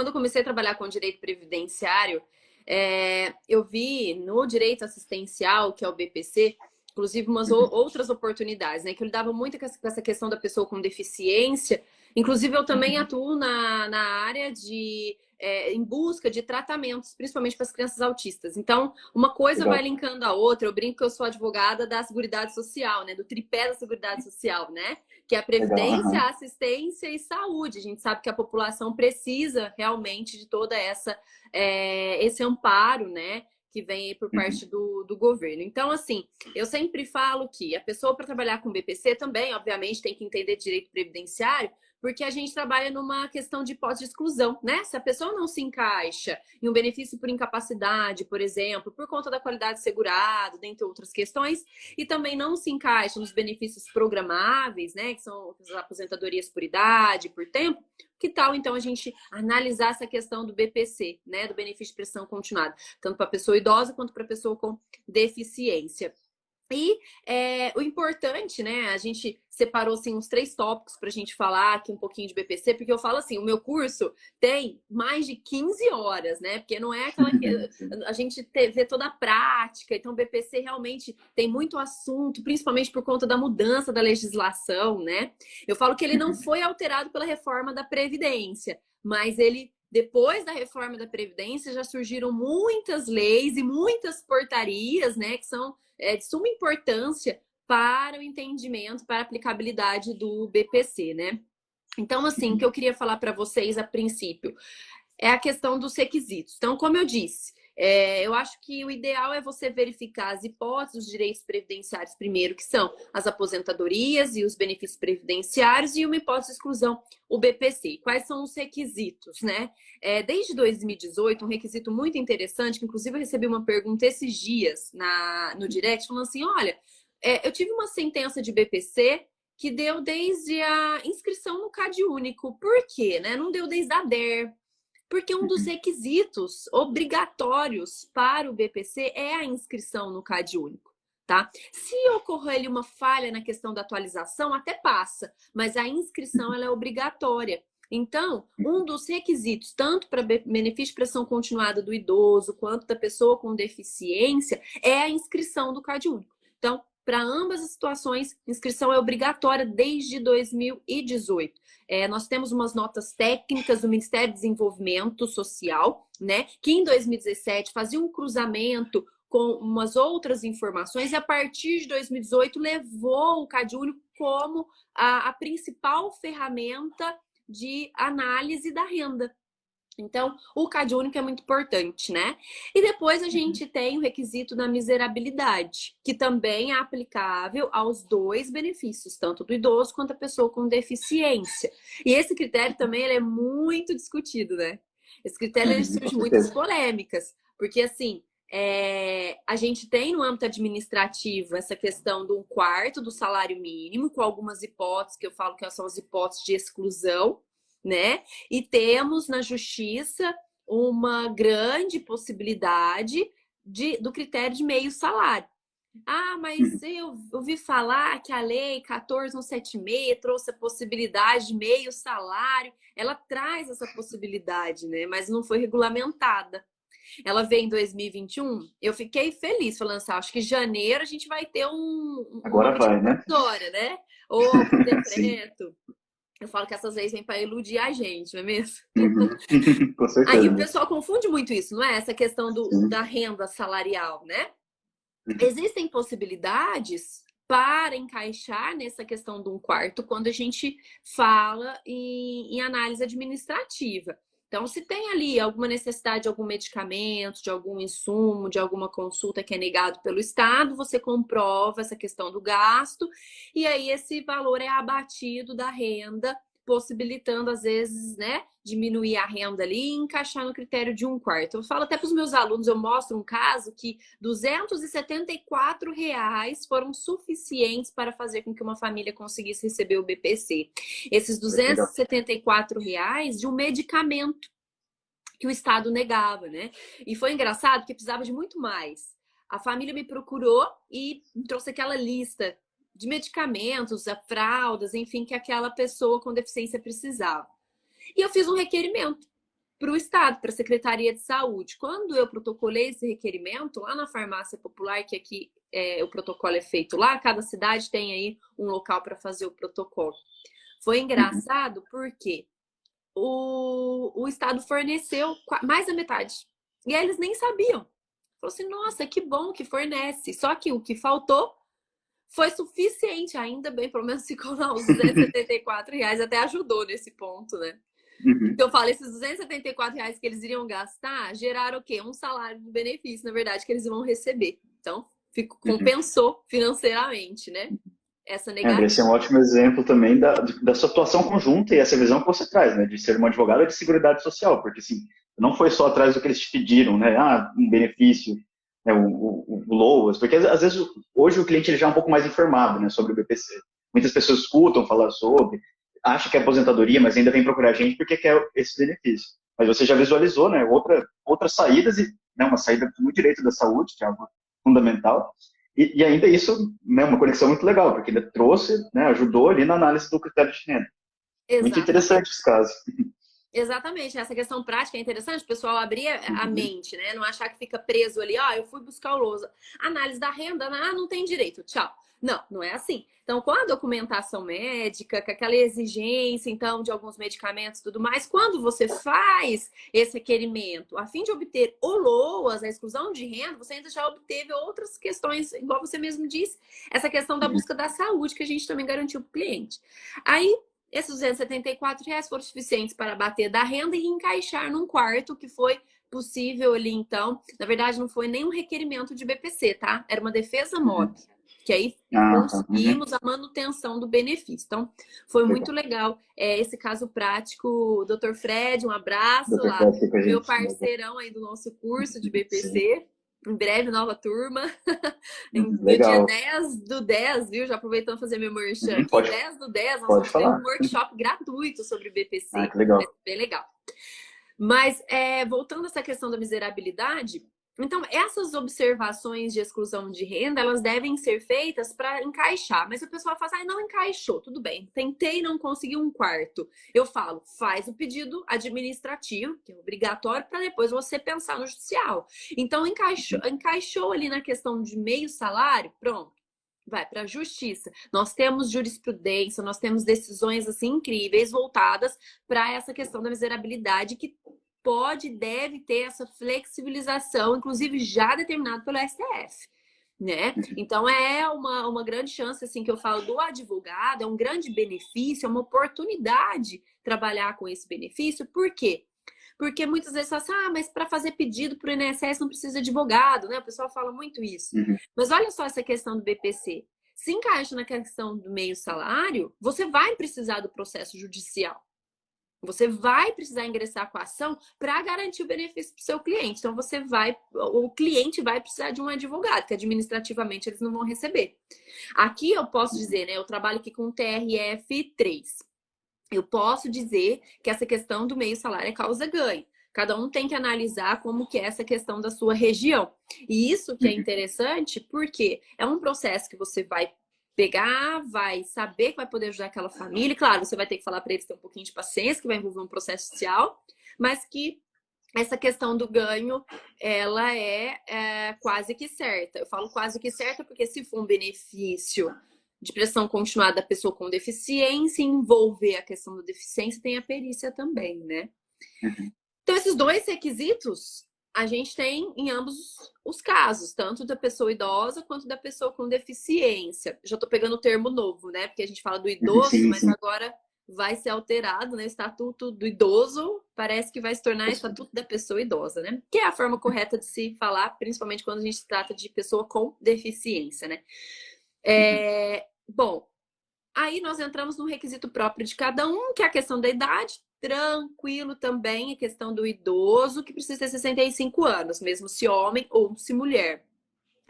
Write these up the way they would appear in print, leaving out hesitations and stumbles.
quando eu comecei a trabalhar com direito previdenciário, eu vi no direito assistencial, que é o BPC, inclusive umas outras oportunidades, né? Que eu lidava muito com essa questão da pessoa com deficiência. Inclusive, eu também atuo na área em busca de tratamentos, principalmente para as crianças autistas. Então, uma coisa vai Legal, linkando a outra. Eu brinco que eu sou advogada da Seguridade Social, né? Do tripé da Seguridade Social, né? Que é a legal. previdência, Aham. a assistência e saúde. A gente sabe que a população precisa realmente de toda esse amparo, né? Que vem aí por Uhum. parte do governo. Então, assim, eu sempre falo que a pessoa para trabalhar com BPC também, obviamente, tem que entender direito previdenciário, porque a gente trabalha numa questão de hipótese de exclusão, né? Se a pessoa não se encaixa em um benefício por incapacidade, por exemplo, por conta da qualidade de segurado, dentre outras questões, e também não se encaixa nos benefícios programáveis, né? Que são as aposentadorias por idade, por tempo, que tal, então, a gente analisar essa questão do BPC, né? Do benefício de prestação continuada, tanto para a pessoa idosa quanto para a pessoa com deficiência. E o importante, né? A gente separou assim, uns 3 tópicos para a gente falar aqui um pouquinho de BPC, porque eu falo assim: o meu curso tem mais de 15 horas, né? Porque não é aquela que Sim. a gente vê toda a prática, então o BPC realmente tem muito assunto, principalmente por conta da mudança da legislação, né? Eu falo que ele não Uhum. foi alterado pela reforma da Previdência, mas ele. Depois da reforma da Previdência, já surgiram muitas leis e muitas portarias, né, que são de suma importância para o entendimento, para a aplicabilidade do BPC, né? Então, assim, o que Uhum. eu queria falar para vocês a princípio é a questão dos requisitos. Então, como eu disse, eu acho que o ideal é você verificar as hipóteses dos direitos previdenciários primeiro, que são as aposentadorias e os benefícios previdenciários, e uma hipótese de exclusão, o BPC. Quais são os requisitos, né? Desde 2018, um requisito muito interessante, que inclusive eu recebi uma pergunta esses dias no direct, falando assim, olha, eu tive uma sentença de BPC que deu desde a inscrição no CadÚnico. Por quê? Né? Não deu desde a DER, porque um dos Uhum. requisitos obrigatórios para o BPC é a inscrição no CadÚnico, tá? Se ocorrer ali uma falha na questão da atualização, até passa, mas a inscrição ela é obrigatória. Então, um dos requisitos, tanto para benefício de prestação continuada do idoso quanto da pessoa com deficiência, é a inscrição do CadÚnico. Então, para ambas as situações, inscrição é obrigatória desde 2018. Nós temos umas notas técnicas do Ministério do Desenvolvimento Social, né, que em 2017 fazia um cruzamento com umas outras informações e a partir de 2018 levou o CadÚnico como a principal ferramenta de análise da renda. Então, o CadÚnico é muito importante, né? E depois a Uhum. gente tem o requisito da miserabilidade, que também é aplicável aos dois benefícios, tanto do idoso quanto da pessoa com deficiência. E esse critério também ele é muito discutido, né? Esse critério ele Uhum. Com surge muitas certeza. polêmicas, porque assim, a gente tem no âmbito administrativo essa questão de 1/4 do salário mínimo, com algumas hipóteses, que eu falo que são as hipóteses de exclusão, né? E temos na justiça uma grande possibilidade do critério de meio salário. Ah, mas Uhum. eu ouvi falar que a lei 14.176 trouxe a possibilidade de meio salário. Ela traz essa possibilidade, né? Mas não foi regulamentada. Ela veio em 2021. Eu fiquei feliz falando assim, acho que em janeiro a gente vai ter uma Agora medida vai, né? provisória, né? Ou por Sim. decreto. Eu falo que essas leis vêm para iludir a gente, não é mesmo? Uhum. Com Aí o certeza. pessoal confunde muito isso, não é? Essa questão da Sim. renda salarial, né? Uhum. Existem possibilidades para encaixar nessa questão de 1/4 quando a gente fala em análise administrativa. Então, se tem ali alguma necessidade de algum medicamento, de algum insumo, de alguma consulta que é negado pelo Estado, você comprova essa questão do gasto, e aí esse valor é abatido da renda, possibilitando, às vezes, né, diminuir a renda ali e encaixar no critério de 1/4. Eu falo até para os meus alunos, eu mostro um caso que R$ 274 foram suficientes para fazer com que uma família conseguisse receber o BPC. Esses Olha que duzentos legal. e setenta e quatro reais de um medicamento que o Estado negava, né? E foi engraçado porque precisava de muito mais. A família me procurou e trouxe aquela lista de medicamentos, fraldas, enfim, que aquela pessoa com deficiência precisava. E eu fiz um requerimento para o Estado, para a Secretaria de Saúde. Quando eu protocolei esse requerimento lá na farmácia popular, que aqui o protocolo é feito lá, cada cidade tem aí um local para fazer o protocolo. Foi engraçado porque o Estado forneceu mais da metade. E aí eles nem sabiam. Falou assim, nossa, que bom que fornece. Só que o que faltou foi suficiente. Ainda bem, pelo menos ficou lá os R$ 274, até ajudou nesse ponto, né? Então eu falo, esses R$ 274 que eles iriam gastar, geraram o quê? Um salário de benefício, na verdade, que eles vão receber. Então, compensou financeiramente, né? Essa negativa. Esse é um ótimo exemplo também da sua atuação conjunta e essa visão que você traz, né? De ser uma advogada de Seguridade Social, porque assim, não foi só atrás do que eles te pediram, né? Um benefício, né? O LOAS, porque às vezes hoje o cliente ele já é um pouco mais informado, né? Sobre o BPC. Muitas pessoas escutam falar sobre, acham que é aposentadoria, mas ainda vem procurar a gente porque quer esse benefício. Mas você já visualizou, né? Outras saídas, né? Uma saída no direito da saúde, que é algo fundamental. E ainda isso, né, uma conexão muito legal, porque ele trouxe, né, ajudou ali na análise do critério de renda. Muito interessante esse caso. Exatamente, essa questão prática é interessante, o pessoal abrir a mente, né? Não achar que fica preso ali, eu fui buscar o lousa. Análise da renda, não tem direito, tchau. Não é assim. Então, com a documentação médica, com aquela exigência, então, de alguns medicamentos e tudo mais, quando você faz esse requerimento a fim de obter o LOAS, a exclusão de renda, você ainda já obteve outras questões, igual você mesmo disse, essa questão da busca da saúde, que a gente também garantiu para o cliente. Aí, esses R$ 274 foram suficientes para bater da renda e encaixar num quarto que foi possível ali, então. Na verdade, não foi nenhum requerimento de BPC, tá? Era uma defesa MOB, que aí conseguimos a manutenção do benefício. Então, foi muito legal esse caso prático. Dr. Fred, um abraço lá. Meu parceirão aí do nosso curso de BPC. Sim. Em breve, nova turma. No dia 10 do 10, viu? Já aproveitando fazer meu merchan aqui. 10 do 10, nós vamos ter um workshop gratuito sobre BPC. Que legal. Bem legal. Mas, voltando a essa questão da miserabilidade, então, essas observações de exclusão de renda, elas devem ser feitas para encaixar. Mas o pessoal fala assim, não encaixou, tudo bem. Tentei, não consegui um quarto. Eu falo, faz o pedido administrativo, que é obrigatório, para depois você pensar no judicial. Então, encaixou ali na questão de meio salário, pronto. Vai para a justiça. Nós temos jurisprudência, nós temos decisões assim incríveis voltadas para essa questão da miserabilidade que pode e deve ter essa flexibilização, inclusive já determinado pelo STF, né? Então é uma grande chance, assim, que eu falo do advogado, é um grande benefício, é uma oportunidade trabalhar com esse benefício. Por quê? Porque muitas vezes fala assim, mas para fazer pedido para o INSS não precisa de advogado, né? O pessoal fala muito isso. Mas olha só essa questão do BPC. Se encaixa na questão do meio salário, você vai precisar do processo judicial. Você vai precisar ingressar com a ação para garantir o benefício para o seu cliente. Então, o cliente vai precisar de um advogado, que administrativamente eles não vão receber. Aqui eu posso dizer, né? Eu trabalho aqui com o TRF3. Eu posso dizer que essa questão do meio salário é causa-ganho. Cada um tem que analisar como que é essa questão da sua região. E isso que é interessante, porque é um processo que você vai pegar, vai saber que vai poder ajudar aquela família. Claro, você vai ter que falar para eles ter um pouquinho de paciência, que vai envolver um processo social, mas que essa questão do ganho, ela é quase que certa. Eu falo quase que certa porque se for um benefício de prestação continuada da pessoa com deficiência, envolver a questão da deficiência, tem a perícia também, né? Então, esses dois requisitos a gente tem em ambos os casos, tanto da pessoa idosa quanto da pessoa com deficiência. Já tô pegando o termo novo, né? Porque a gente fala do idoso, mas agora vai ser alterado, né? O estatuto do idoso parece que vai se tornar estatuto da pessoa idosa, né? Que é a forma correta de se falar, principalmente quando a gente trata de pessoa com deficiência, né? Bom, aí nós entramos no requisito próprio de cada um, que é a questão da idade. Tranquilo também a questão do idoso, que precisa ter 65 anos, mesmo se homem ou se mulher.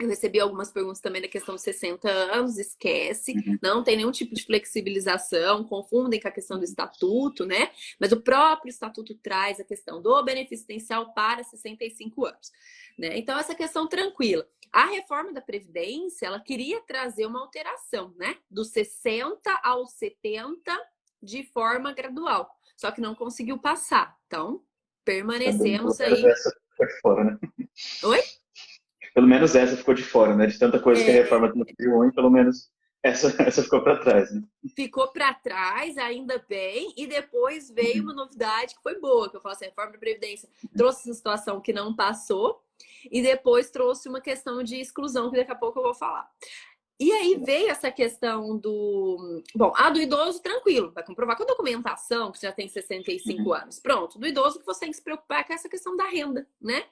Eu recebi algumas perguntas também da questão dos 60 anos, esquece, não tem nenhum tipo de flexibilização, confundem com a questão do estatuto, né? Mas o próprio estatuto traz a questão do benefício existencial para 65 anos, né? Então, essa questão tranquila. A reforma da Previdência, ela queria trazer uma alteração, né? Dos 60 aos 70 de forma gradual, só que não conseguiu passar. Então, permanecemos Pelo menos aí. essa ficou de fora, né? Oi? Pelo menos essa ficou de fora, né? De tanta coisa que a É, reforma trouxe, pelo menos essa ficou para trás, né? ficou para trás, ainda bem, e depois veio uma novidade que foi boa, que eu falo assim, a reforma da Previdência trouxe uma situação que não passou, e depois trouxe uma questão de exclusão, que daqui a pouco eu vou falar. E aí veio essa questão do... Bom, a do idoso, tranquilo, vai comprovar com a documentação, que já tem 65 anos. Pronto, do idoso que você tem que se preocupar é com essa questão da renda, né?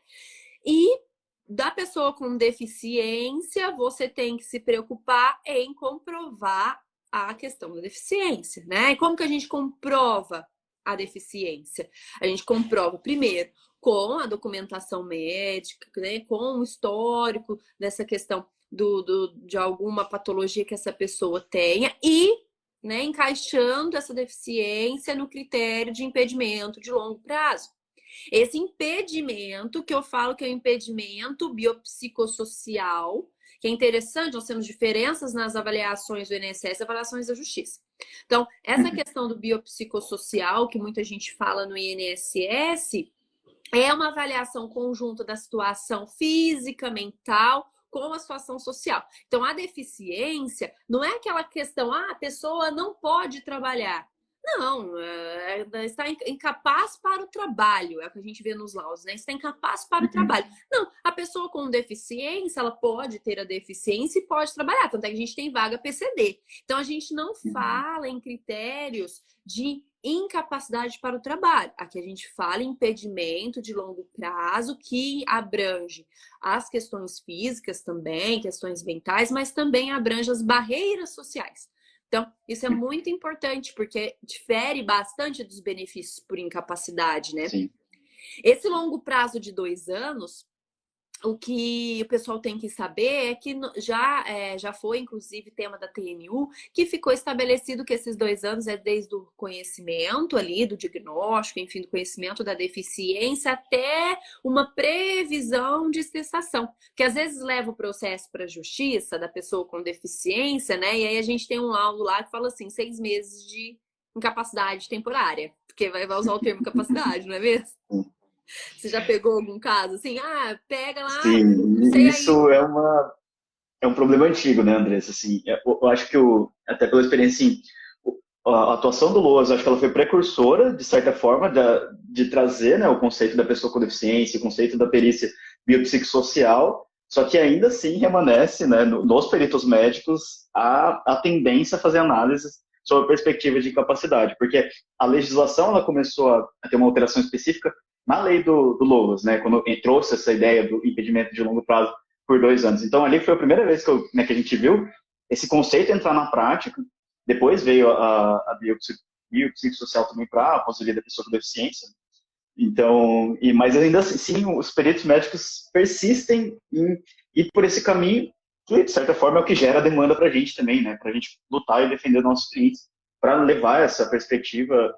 E da pessoa com deficiência, você tem que se preocupar em comprovar a questão da deficiência, né? E como que a gente comprova a deficiência? A gente comprova primeiro com a documentação médica, né? Com o histórico dessa questão de alguma patologia que essa pessoa tenha e, né, encaixando essa deficiência no critério de impedimento de longo prazo. Esse impedimento, que eu falo que é o impedimento biopsicossocial, que é interessante, nós temos diferenças nas avaliações do INSS e avaliações da Justiça. Então, essa questão do biopsicossocial, que muita gente fala no INSS, é uma avaliação conjunta da situação física, mental, com a situação social. Então, a deficiência não é aquela questão, a pessoa não pode trabalhar. Não, está incapaz para o trabalho, é o que a gente vê nos laudos, né? Está incapaz para o trabalho. Não, a pessoa com deficiência, ela pode ter a deficiência e pode trabalhar, tanto é que a gente tem vaga PCD. Então, a gente não fala em critérios de incapacidade para o trabalho. Aqui a gente fala em impedimento de longo prazo, que abrange as questões físicas também, questões mentais, mas também abrange as barreiras sociais. Então, isso é muito importante, porque difere bastante dos benefícios por incapacidade, né? Sim. Esse longo prazo de 2 anos, o que o pessoal tem que saber é que já foi, inclusive, tema da TNU, que ficou estabelecido que esses 2 anos é desde o conhecimento ali, do diagnóstico, enfim, do conhecimento da deficiência, até uma previsão de cessação. Que às vezes leva o processo para a justiça da pessoa com deficiência, né? E aí a gente tem um laudo lá que fala assim, 6 meses de incapacidade temporária. Porque vai usar o termo incapacidade, não é mesmo? Você já pegou algum caso assim? Ah, pega lá, não Sim, sei aí. isso é um problema antigo, né, Andressa? Assim, eu acho que, até pela experiência, assim, a atuação do Loas, acho que ela foi precursora, de certa forma, de trazer, né, o conceito da pessoa com deficiência, o conceito da perícia biopsicossocial, só que ainda assim remanesce, né, nos peritos médicos a tendência a fazer análises sobre a perspectiva de incapacidade, porque a legislação ela começou a ter uma alteração específica na lei do Loas, né, quando trouxe essa ideia do impedimento de longo prazo por 2 anos. Então, ali foi a primeira vez né, que a gente viu esse conceito entrar na prática. Depois veio a biopsicossocial também para a possibilidade da pessoa com deficiência. Então, mas ainda assim, os peritos médicos persistem em ir por esse caminho, que, de certa forma, é o que gera demanda para a gente também, né? Para a gente lutar e defender nossos clientes, para levar essa perspectiva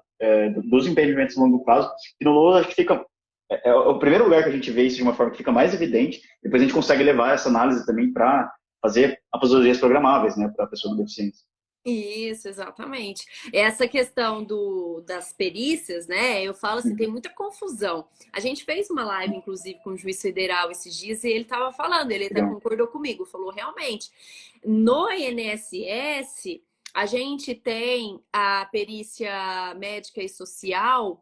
dos impedimentos a longo prazo. E no LOA, acho que fica é o primeiro lugar que a gente vê isso de uma forma que fica mais evidente, depois a gente consegue levar essa análise também para fazer aposentadorias programáveis, né, para a pessoa com deficiência. Isso, exatamente. Essa questão das perícias, né? Eu falo assim, tem muita confusão. A gente fez uma live, inclusive, com o juiz federal esses dias, e ele estava falando, ele até Legal. concordou comigo, falou, realmente, no INSS, a gente tem a perícia médica e social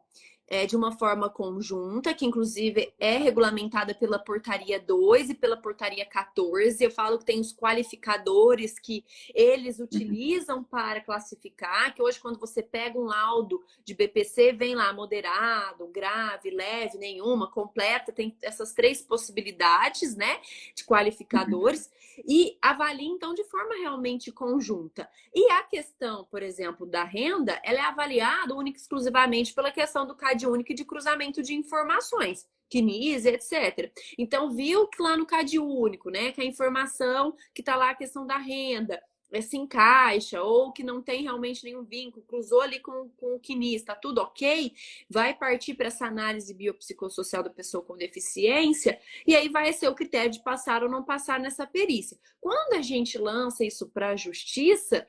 de uma forma conjunta, que inclusive é regulamentada pela portaria 2 e pela portaria 14. Eu falo que tem os qualificadores que eles utilizam para classificar, que hoje quando você pega um laudo de BPC, vem lá moderado, grave, leve, nenhuma, completa, tem essas 3 possibilidades, né, de qualificadores, e avalia então de forma realmente conjunta. E a questão, por exemplo, da renda, ela é avaliada única e exclusivamente pela questão do CAD único e de cruzamento de informações, CNIS, etc. Então, viu que lá no CAD único, né, que a informação que está lá a questão da renda se encaixa, ou que não tem realmente nenhum vínculo, cruzou ali com o CNIS, está tudo ok, vai partir para essa análise biopsicossocial da pessoa com deficiência, e aí vai ser o critério de passar ou não passar nessa perícia. Quando a gente lança isso para a justiça,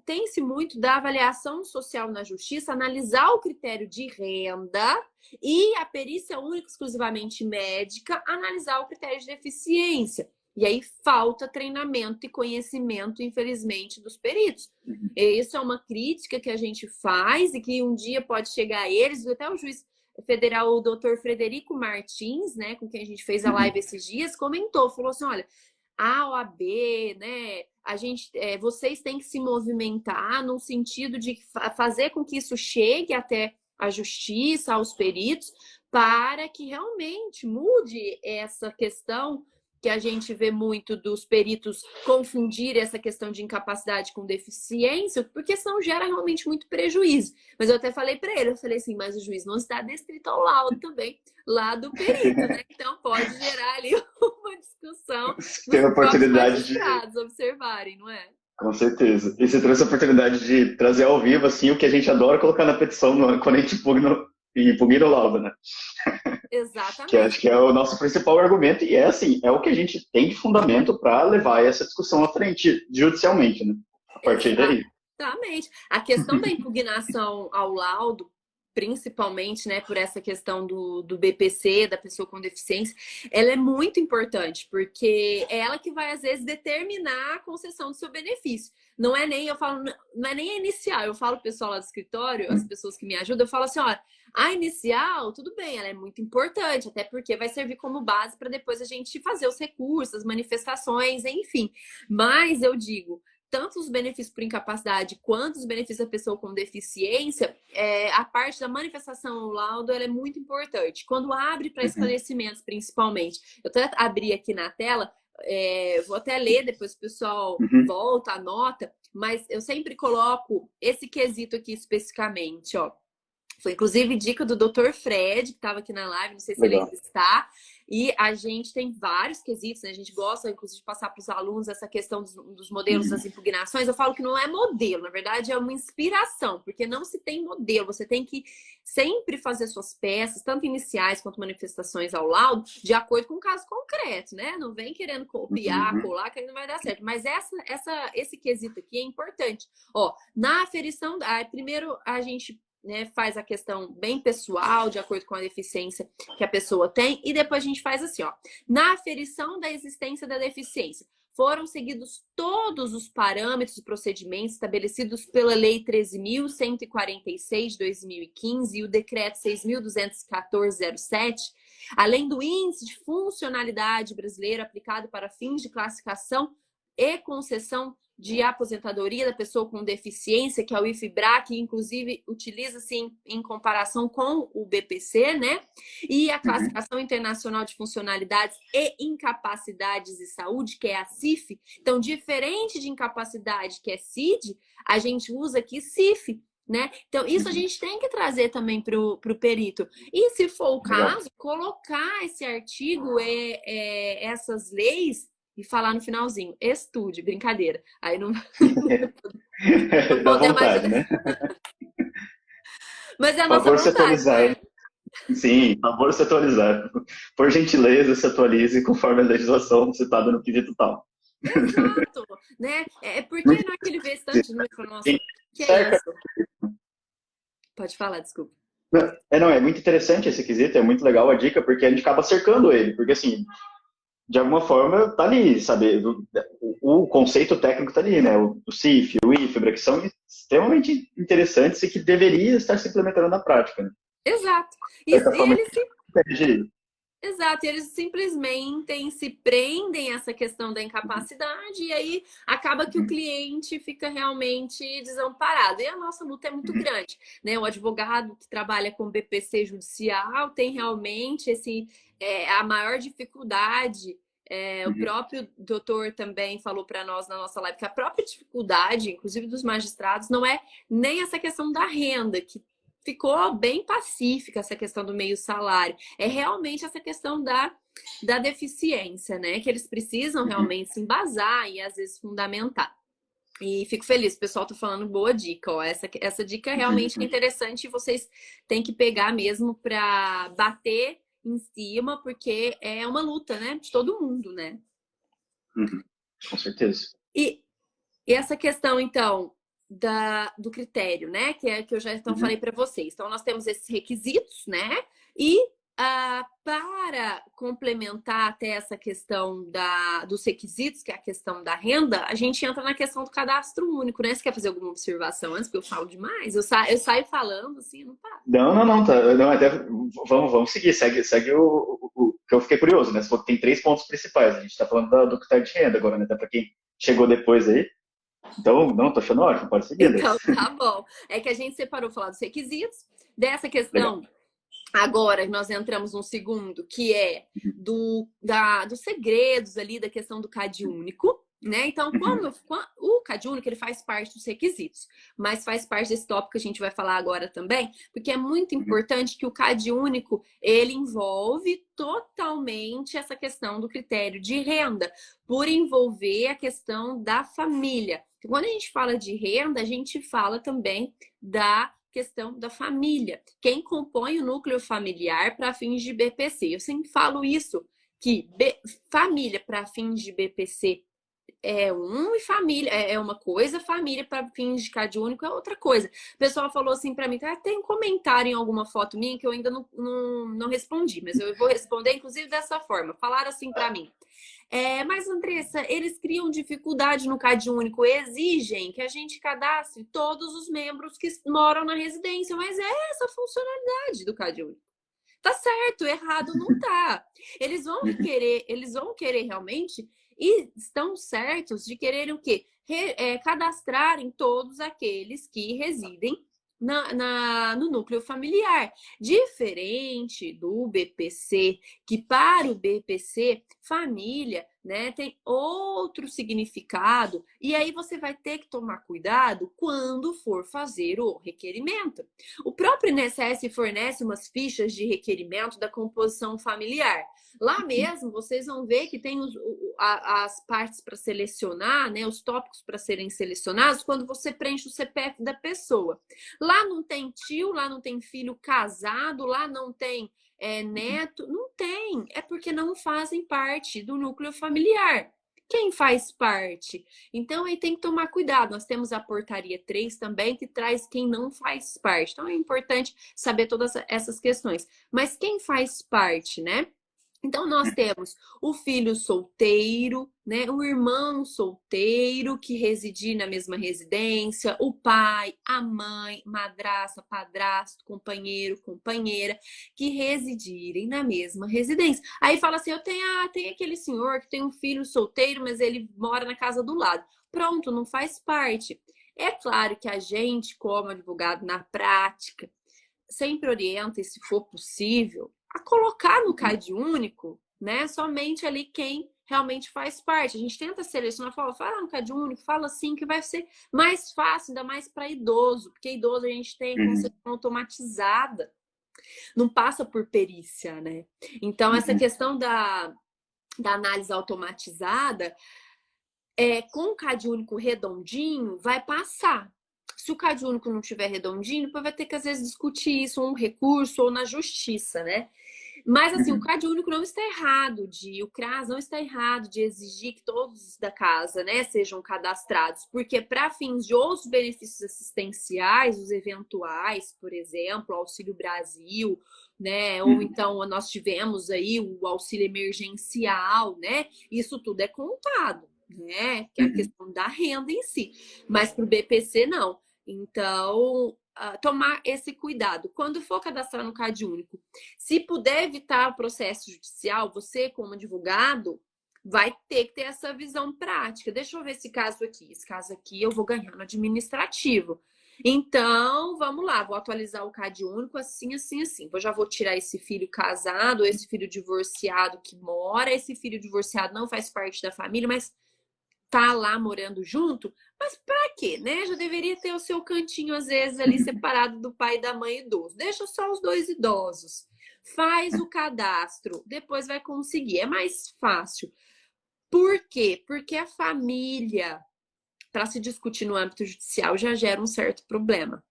tem-se muito da avaliação social na justiça, analisar o critério de renda e a perícia única exclusivamente médica, analisar o critério de deficiência. E aí falta treinamento e conhecimento, infelizmente, dos peritos. Isso é uma crítica que a gente faz e que um dia pode chegar a eles, até o juiz federal, o doutor Frederico Martins, né, com quem a gente fez a live esses dias, comentou, falou assim, olha, a OAB, né, vocês têm que se movimentar no sentido de fazer com que isso chegue até a justiça, aos peritos, para que realmente mude essa questão que a gente vê muito dos peritos confundir essa questão de incapacidade com deficiência, porque senão gera realmente muito prejuízo. Mas eu até falei para ele, eu falei assim, mas o juiz não está descrito ao laudo também, lá do perito, né? Então pode gerar ali uma discussão Tem a oportunidade de observarem, não é? Com certeza. E você trouxe a oportunidade de trazer ao vivo, assim, o que a gente adora colocar na petição quando a gente impugna o laudo, né? Exatamente. Que acho que é o nosso principal argumento, e assim, é o que a gente tem de fundamento para levar essa discussão à frente judicialmente, né? A partir daí. Exatamente. A questão da impugnação ao laudo, principalmente, né, por essa questão do BPC, da pessoa com deficiência, ela é muito importante, porque é ela que vai, às vezes, determinar a concessão do seu benefício. Não é nem, eu falo, não é nem a inicial, eu falo pro pessoal lá do escritório, as pessoas que me ajudam, eu falo assim, olha, a inicial, tudo bem, ela é muito importante, até porque vai servir como base para depois a gente fazer os recursos, as manifestações, enfim. Mas eu digo, tanto os benefícios por incapacidade quanto os benefícios da pessoa com deficiência, a parte da manifestação ao laudo ela é muito importante. Quando abre para esclarecimentos, principalmente. Eu até abri aqui na tela, vou até ler, depois o pessoal volta, anota, mas eu sempre coloco esse quesito aqui especificamente, ó. Foi inclusive dica do Dr. Fred, que estava aqui na live, não sei se ele ainda está. E a gente tem vários quesitos, né? A gente gosta, inclusive, de passar para os alunos essa questão dos modelos das impugnações. Eu falo que não é modelo, na verdade é uma inspiração, porque não se tem modelo. Você tem que sempre fazer suas peças, tanto iniciais quanto manifestações ao laudo, de acordo com o caso concreto, né? Não vem querendo copiar, colar, que aí não vai dar certo. Mas esse quesito aqui é importante. Ó, na aferição, primeiro a gente, né, faz a questão bem pessoal, de acordo com a deficiência que a pessoa tem, e depois a gente faz assim, ó. Na aferição da existência da deficiência, foram seguidos todos os parâmetros e procedimentos estabelecidos pela Lei 13.146 de 2015 e o Decreto 6.214/07, além do Índice de Funcionalidade Brasileiro aplicado para fins de classificação e concessão de aposentadoria da pessoa com deficiência, que é o IFBRA, que inclusive utiliza-se em comparação com o BPC, né? E a Classificação Internacional de Funcionalidades e Incapacidades de Saúde, que é a CIF. Então, diferente de incapacidade, que é CID, a gente usa aqui CIF, né? Então, isso a gente tem que trazer também para o perito. E, se for o caso, colocar esse artigo, essas leis, e falar no finalzinho, estude, brincadeira. Aí não... Dá vontade, né? Mas é a nossa favor, vontade, se atualizar. né? Sim, favor, se atualizar. Por gentileza, se atualize conforme a legislação citada no quesito tal. Exato, né? Porque naquele vez tanto de novo, nossa, que é isso? Pode falar, desculpa. Não, é muito interessante esse quesito, é muito legal a dica, porque a gente acaba cercando ele, porque assim, de alguma forma, tá ali, sabe? O conceito técnico tá ali, né? O CIF, o IFBRA, que são extremamente interessantes e que deveria estar se implementando na prática, né? Exato. Exato, e eles simplesmente se prendem a essa questão da incapacidade e aí acaba que o cliente fica realmente desamparado. E a nossa luta é muito grande, né? O advogado que trabalha com BPC judicial tem realmente a maior dificuldade. O próprio doutor também falou para nós na nossa live que a própria dificuldade, inclusive dos magistrados, não é nem essa questão da renda, que ficou bem pacífica essa questão do meio salário. É realmente essa questão da deficiência, né? Que eles precisam realmente se embasar e às vezes fundamentar. E fico feliz, o pessoal tá falando boa dica, ó. Essa dica realmente é interessante e vocês têm que pegar mesmo para bater em cima, porque é uma luta, né? De todo mundo, né? Com certeza. E E essa questão, então, do critério, né? Que é que eu já então falei para vocês. Então, nós temos esses requisitos, né? E para complementar até essa questão dos requisitos, que é a questão da renda, a gente entra na questão do cadastro único, né? Você quer fazer alguma observação antes? Porque eu falo demais. Eu saio falando assim, não tá? Não, tá, não, até, vamos seguir, segue que eu fiquei curioso, né? Você falou que tem 3 pontos principais, a gente está falando do critério de renda agora, né? Até para quem chegou depois aí. Então, não, tô achando ótimo, pode seguir, André. Então, tá bom. É que a gente separou falar dos requisitos, dessa Legal. questão. Agora nós entramos num segundo, que é dos segredos ali da questão do CAD único, né? Então, o CAD único ele faz parte dos requisitos, mas faz parte desse tópico que a gente vai falar agora também, porque é muito importante que o CAD único ele envolve totalmente essa questão do critério de renda, por envolver a questão da família. Quando a gente fala de renda, a gente fala também da questão da família. Quem compõe o núcleo familiar para fins de BPC? Eu sempre falo isso, que família para fins de BPC e família é uma coisa, família para fins de CAD único é outra coisa. O pessoal falou assim para mim, tem um comentário em alguma foto minha que eu ainda não respondi, mas eu vou responder inclusive dessa forma. Falaram assim para mim. Mas, Andressa, eles criam dificuldade no CAD único, exigem que a gente cadastre todos os membros que moram na residência, mas é essa a funcionalidade do CAD único. Tá certo, errado não tá. Eles vão querer realmente, e estão certos de quererem o quê? Cadastrarem todos aqueles que residem no núcleo familiar. Diferente do BPC, que para o BPC, família, né, tem outro significado, e aí você vai ter que tomar cuidado quando for fazer o requerimento. O próprio INSS fornece umas fichas de requerimento da composição familiar. Lá mesmo, vocês vão ver que tem as partes para selecionar, né, os tópicos para serem selecionados quando você preenche o CPF da pessoa. Lá não tem tio, lá não tem filho casado, lá não tem neto, não tem. É porque não fazem parte do núcleo familiar. Quem faz parte? Então, aí tem que tomar cuidado. Nós temos a portaria 3 também, que traz quem não faz parte. Então, é importante saber todas essas questões. Mas quem faz parte, né? Então, nós temos o filho solteiro, né? O irmão solteiro que residir na mesma residência, o pai, a mãe, madrasta, padrasto, companheiro, companheira, que residirem na mesma residência. Aí fala assim, tem aquele senhor que tem um filho solteiro, mas ele mora na casa do lado. Pronto, não faz parte. É claro que a gente, como advogado na prática, sempre orienta, e se for possível, a colocar no CAD único, né? Somente ali quem realmente faz parte. A gente tenta selecionar, fala no CAD único, fala assim, que vai ser mais fácil, ainda mais para idoso, porque idoso a gente tem a concessão automatizada, não passa por perícia, né? Então, essa questão da análise automatizada, com o CAD único redondinho, vai passar. Se o CAD único não tiver redondinho, depois vai ter que, às vezes, discutir isso, ou um recurso, ou na justiça, né? Mas, assim, o CAD único não está errado, o CRAS não está errado de exigir que todos da casa, né, sejam cadastrados, porque para fins de outros benefícios assistenciais, os eventuais, por exemplo, Auxílio Brasil, né, ou então nós tivemos aí o auxílio emergencial, né, isso tudo é contado, né, que é a questão da renda em si, mas para o BPC não. Então, tomar esse cuidado. Quando for cadastrar no CAD único, se puder evitar o processo judicial, você, como advogado, vai ter que ter essa visão prática. Deixa eu ver esse caso aqui. Esse caso aqui eu vou ganhar no administrativo. Então, vamos lá, vou atualizar o CAD único assim, assim, assim. Eu já vou tirar esse filho casado, esse filho divorciado que mora, esse filho divorciado não faz parte da família, mas tá lá morando junto, mas pra quê, né? Já deveria ter o seu cantinho, às vezes, ali separado do pai e da mãe idoso. Deixa só os dois idosos. Faz o cadastro, depois vai conseguir. É mais fácil. Por quê? Porque a família, para se discutir no âmbito judicial, já gera um certo problema.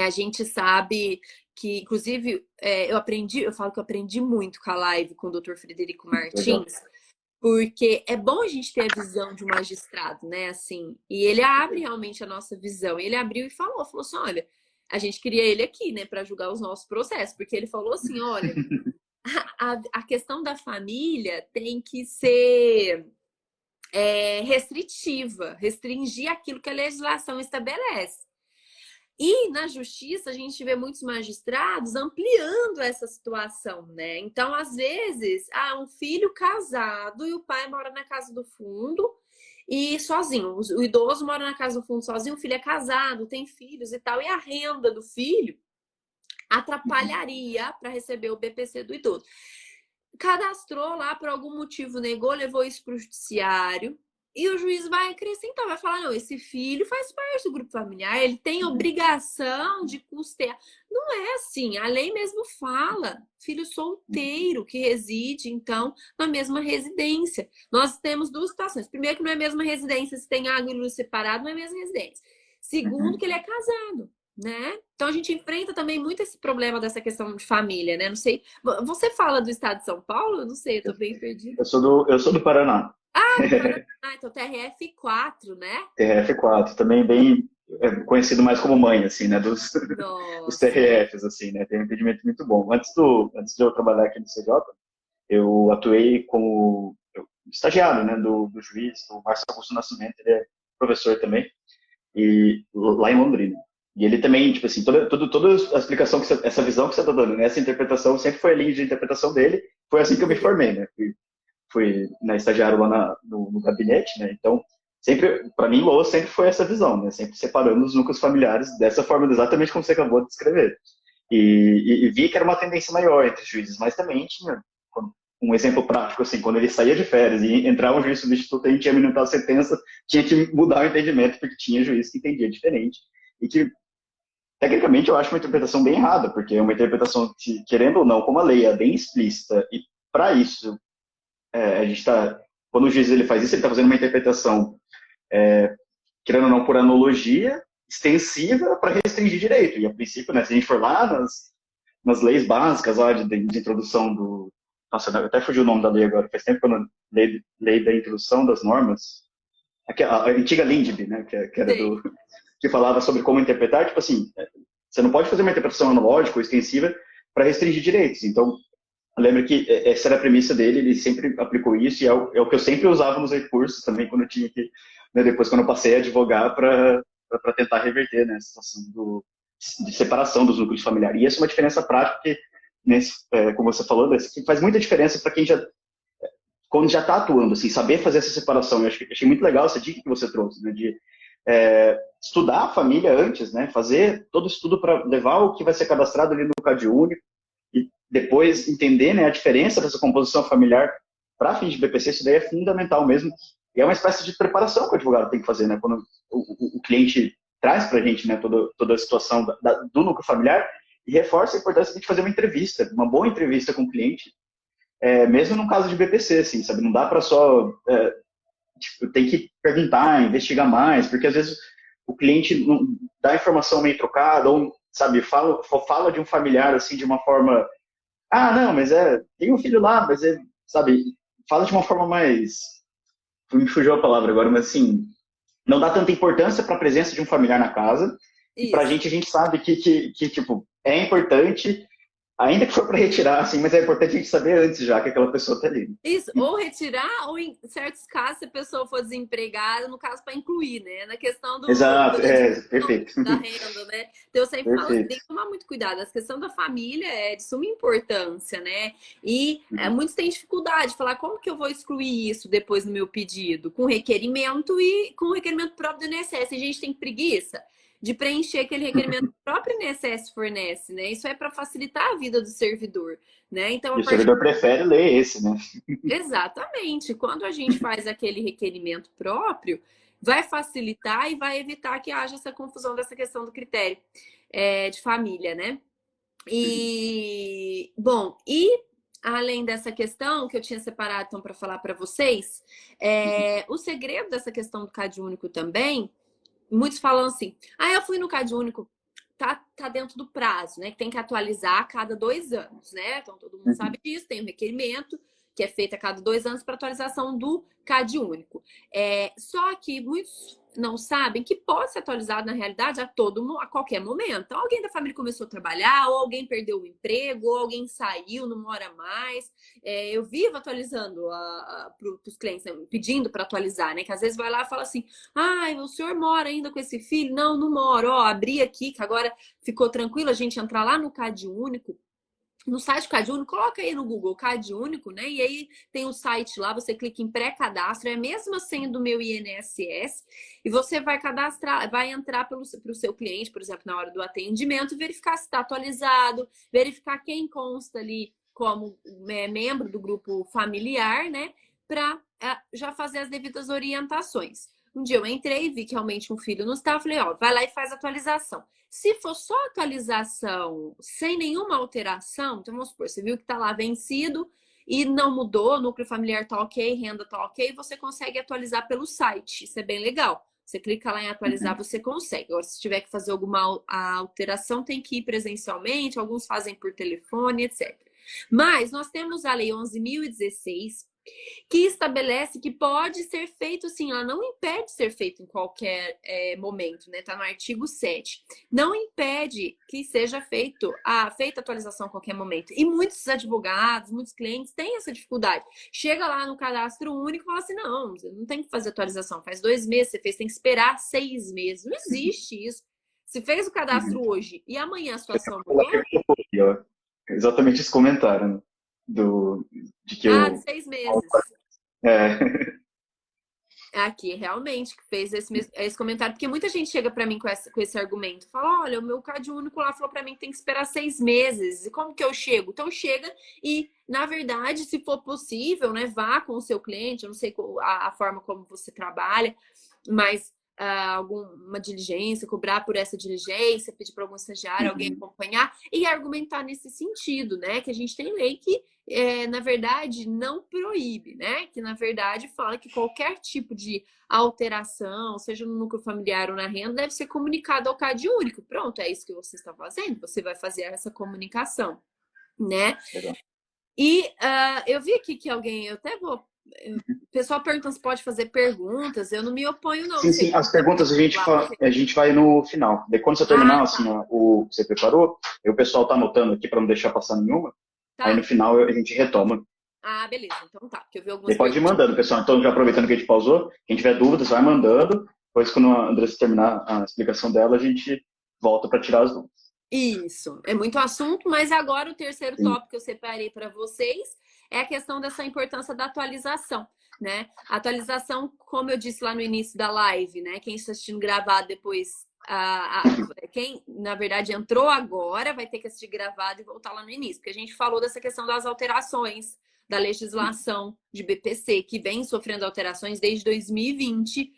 A gente sabe que, inclusive, eu falo que eu aprendi muito com a live com o Dr. Frederico Martins, Porque é bom a gente ter a visão de um magistrado, né? Assim, e ele abre realmente a nossa visão. E ele abriu e falou assim: olha, a gente queria ele aqui, né, para julgar os nossos processos, porque ele falou assim: olha, a questão da família tem que ser restritiva, restringir aquilo que a legislação estabelece. E na justiça a gente vê muitos magistrados ampliando essa situação, né? Então, às vezes, um filho casado e o pai mora na casa do fundo e sozinho. O idoso mora na casa do fundo sozinho, o filho é casado, tem filhos e tal, e a renda do filho atrapalharia para receber o BPC do idoso. Cadastrou lá, por algum motivo negou, levou isso para o judiciário. E o juiz vai acrescentar, vai falar, não, esse filho faz parte do grupo familiar, ele tem obrigação de custear. Não é assim, a lei mesmo fala, filho solteiro que reside, então, na mesma residência. Nós temos duas situações. Primeiro, que não é a mesma residência, se tem água e luz separado, não é a mesma residência. Segundo, que ele é casado, né? Então, a gente enfrenta também muito esse problema dessa questão de família, né? Não sei, você fala do estado de São Paulo? Eu não sei, eu tô bem perdida. Eu sou do Paraná. Então TRF4, né? TRF4, também bem conhecido mais como mãe, assim, né, dos Nossa. TRFs, assim, né, tem um entendimento muito bom. Antes de eu trabalhar aqui no CJ, eu atuei como estagiário, né, do juiz, do Márcio Augusto Nascimento, ele é professor também, e lá em Londrina. E ele também, tipo assim, toda a explicação, essa visão que você está dando, né, essa interpretação, sempre foi a linha de interpretação dele, foi assim que eu me formei, né, fui né, estagiário lá no gabinete, né? Então, sempre, para mim, Loa sempre foi essa visão, né? Sempre separando os núcleos familiares dessa forma, exatamente como você acabou de descrever. E vi que era uma tendência maior entre os juízes, mas também tinha um exemplo prático, assim, quando ele saía de férias e entrava um juiz substituto e tinha minutar a sentença, tinha que mudar o entendimento, porque tinha juiz que entendia diferente. E que, tecnicamente, eu acho uma interpretação bem errada, porque é uma interpretação que, querendo ou não, como a lei é bem explícita, e para isso a gente está, quando o juiz ele faz isso, ele está fazendo uma interpretação, querendo ou não, por analogia, extensiva para restringir direito. E a princípio, né, se a gente for lá nas leis básicas lá de introdução do. Nossa, até fugiu o nome da lei agora, faz tempo que eu não. Lei da introdução das normas. A antiga LINDB, né, que era que falava sobre como interpretar, tipo assim, você não pode fazer uma interpretação analógica ou extensiva para restringir direitos. Então, eu lembro que essa era a premissa dele, ele sempre aplicou isso, e é o que eu sempre usava nos recursos também, quando eu tinha que, né, depois quando eu passei a advogar para tentar reverter, né, a situação de separação dos núcleos familiares. E essa é uma diferença prática que, como você falou, que faz muita diferença para quem quando já está atuando, assim, saber fazer essa separação. Eu achei muito legal essa dica que você trouxe, né, de estudar a família antes, né, fazer todo o estudo para levar o que vai ser cadastrado ali no CadÚnico, e depois entender, né, a diferença dessa composição familiar para fins de BPC. Isso daí é fundamental mesmo. E é uma espécie de preparação que o advogado tem que fazer, né? Quando o cliente traz para a gente, né, toda a situação do núcleo familiar, e reforça a importância de a gente fazer uma entrevista, uma boa entrevista com o cliente, mesmo no caso de BPC, assim, sabe? Não dá para só tem que perguntar, investigar mais, porque às vezes o cliente não dá informação meio trocada, ou, sabe, fala de um familiar, assim, de uma forma, não, mas tem um filho lá, mas sabe, fala de uma forma mais, me fugiu a palavra agora, mas assim, não dá tanta importância para a presença de um familiar na casa, e pra gente, a gente sabe que tipo, é importante, ainda que for para retirar, assim, mas é importante a gente saber antes já que aquela pessoa está ali. Isso, ou retirar, ou em certos casos, se a pessoa for desempregada, no caso, para incluir, né? Na questão Exato, perfeito. da renda, né? Então, eu sempre falo assim, tem que tomar muito cuidado. A questão da família é de suma importância, né? E muitos têm dificuldade de falar como que eu vou excluir isso depois no meu pedido, com requerimento e com requerimento próprio do INSS. A gente tem preguiça de preencher aquele requerimento que o próprio INSS fornece, né? Isso é para facilitar a vida do servidor, né? Então, e o servidor prefere ler esse, né? Exatamente. Quando a gente faz aquele requerimento próprio, vai facilitar e vai evitar que haja essa confusão dessa questão do critério de família, né? E, bom, além dessa questão que eu tinha separado então para falar para vocês, o segredo dessa questão do CadÚnico também, muitos falam assim, eu fui no CadÚnico, tá dentro do prazo, né? Que tem que atualizar a cada 2 anos, né? Então todo mundo sabe disso, tem um requerimento que é feita a cada 2 anos para atualização do CAD único. Só que muitos não sabem que pode ser atualizado na realidade a qualquer momento. Então, alguém da família começou a trabalhar, ou alguém perdeu o emprego, ou alguém saiu, não mora mais. Eu vivo atualizando para os clientes, né, pedindo para atualizar, né? Que às vezes vai lá e fala assim: o senhor mora ainda com esse filho? Não, não moro. Ó, abri aqui, que agora ficou tranquilo a gente entrar lá no CAD único. No site CAD único, coloca aí no Google CAD único, né? E aí tem o site lá, você clica em pré-cadastro, é a mesma senha do meu INSS, e você vai cadastrar, vai entrar para o seu cliente, por exemplo, na hora do atendimento, verificar se está atualizado, verificar quem consta ali como membro do grupo familiar, né? Para já fazer as devidas orientações. Um dia eu entrei, vi que realmente um filho não estava, falei, ó, vai lá e faz a atualização. Se for só atualização sem nenhuma alteração, então vamos supor, você viu que está lá vencido e não mudou, núcleo familiar está ok, renda está ok, você consegue atualizar pelo site. Isso é bem legal. Você clica lá em atualizar, você consegue. Agora, se tiver que fazer alguma alteração, tem que ir presencialmente, alguns fazem por telefone, etc. Mas nós temos a Lei 11.016, que estabelece que pode ser feito, sim, ela não impede ser feito em qualquer momento, né? Tá no artigo 7. Não impede que seja feita a atualização a qualquer momento. E muitos advogados, muitos clientes têm essa dificuldade. Chega lá no cadastro único e fala assim, não, você não tem que fazer atualização. Faz 2 meses, você fez, tem que esperar 6 meses. Não existe isso. Se fez o cadastro hoje e amanhã a situação mudou... Exatamente esse comentário, né? De que de 6 meses. É. Aqui, realmente, que fez esse comentário, porque muita gente chega para mim com esse argumento, fala, olha, o meu CAD único lá falou para mim que tem que esperar 6 meses, e como que eu chego? Então chega e, na verdade, se for possível, né, vá com o seu cliente, eu não sei a forma como você trabalha, mas alguma diligência, cobrar por essa diligência, pedir para algum estagiário, alguém acompanhar e argumentar nesse sentido, né? Que a gente tem lei que, na verdade, não proíbe, né? Que, na verdade, fala que qualquer tipo de alteração, seja no núcleo familiar ou na renda, deve ser comunicado ao CAD único. Pronto, é isso que você está fazendo, você vai fazer essa comunicação, né? Legal. E eu vi aqui que alguém, eu até vou... O pessoal pergunta se pode fazer perguntas, eu não me oponho, não. Sim, as perguntas a gente vai no final. Daí quando você terminar, assim, o que você preparou, o pessoal tá anotando aqui para não deixar passar nenhuma, aí no final a gente retoma. Beleza, então tá. Porque eu vi algumas pode ir mandando, pessoal. Então, já aproveitando que a gente pausou, quem tiver dúvidas, vai mandando. Depois, quando a Andressa terminar a explicação dela, a gente volta para tirar as dúvidas. Isso, é muito assunto, mas agora o terceiro tópico que eu separei para vocês é a questão dessa importância da atualização, né? A atualização, como eu disse lá no início da live, né? Quem está assistindo gravado depois, quem, na verdade, entrou agora, vai ter que assistir gravado e voltar lá no início, porque a gente falou dessa questão das alterações da legislação de BPC, que vem sofrendo alterações desde 2020,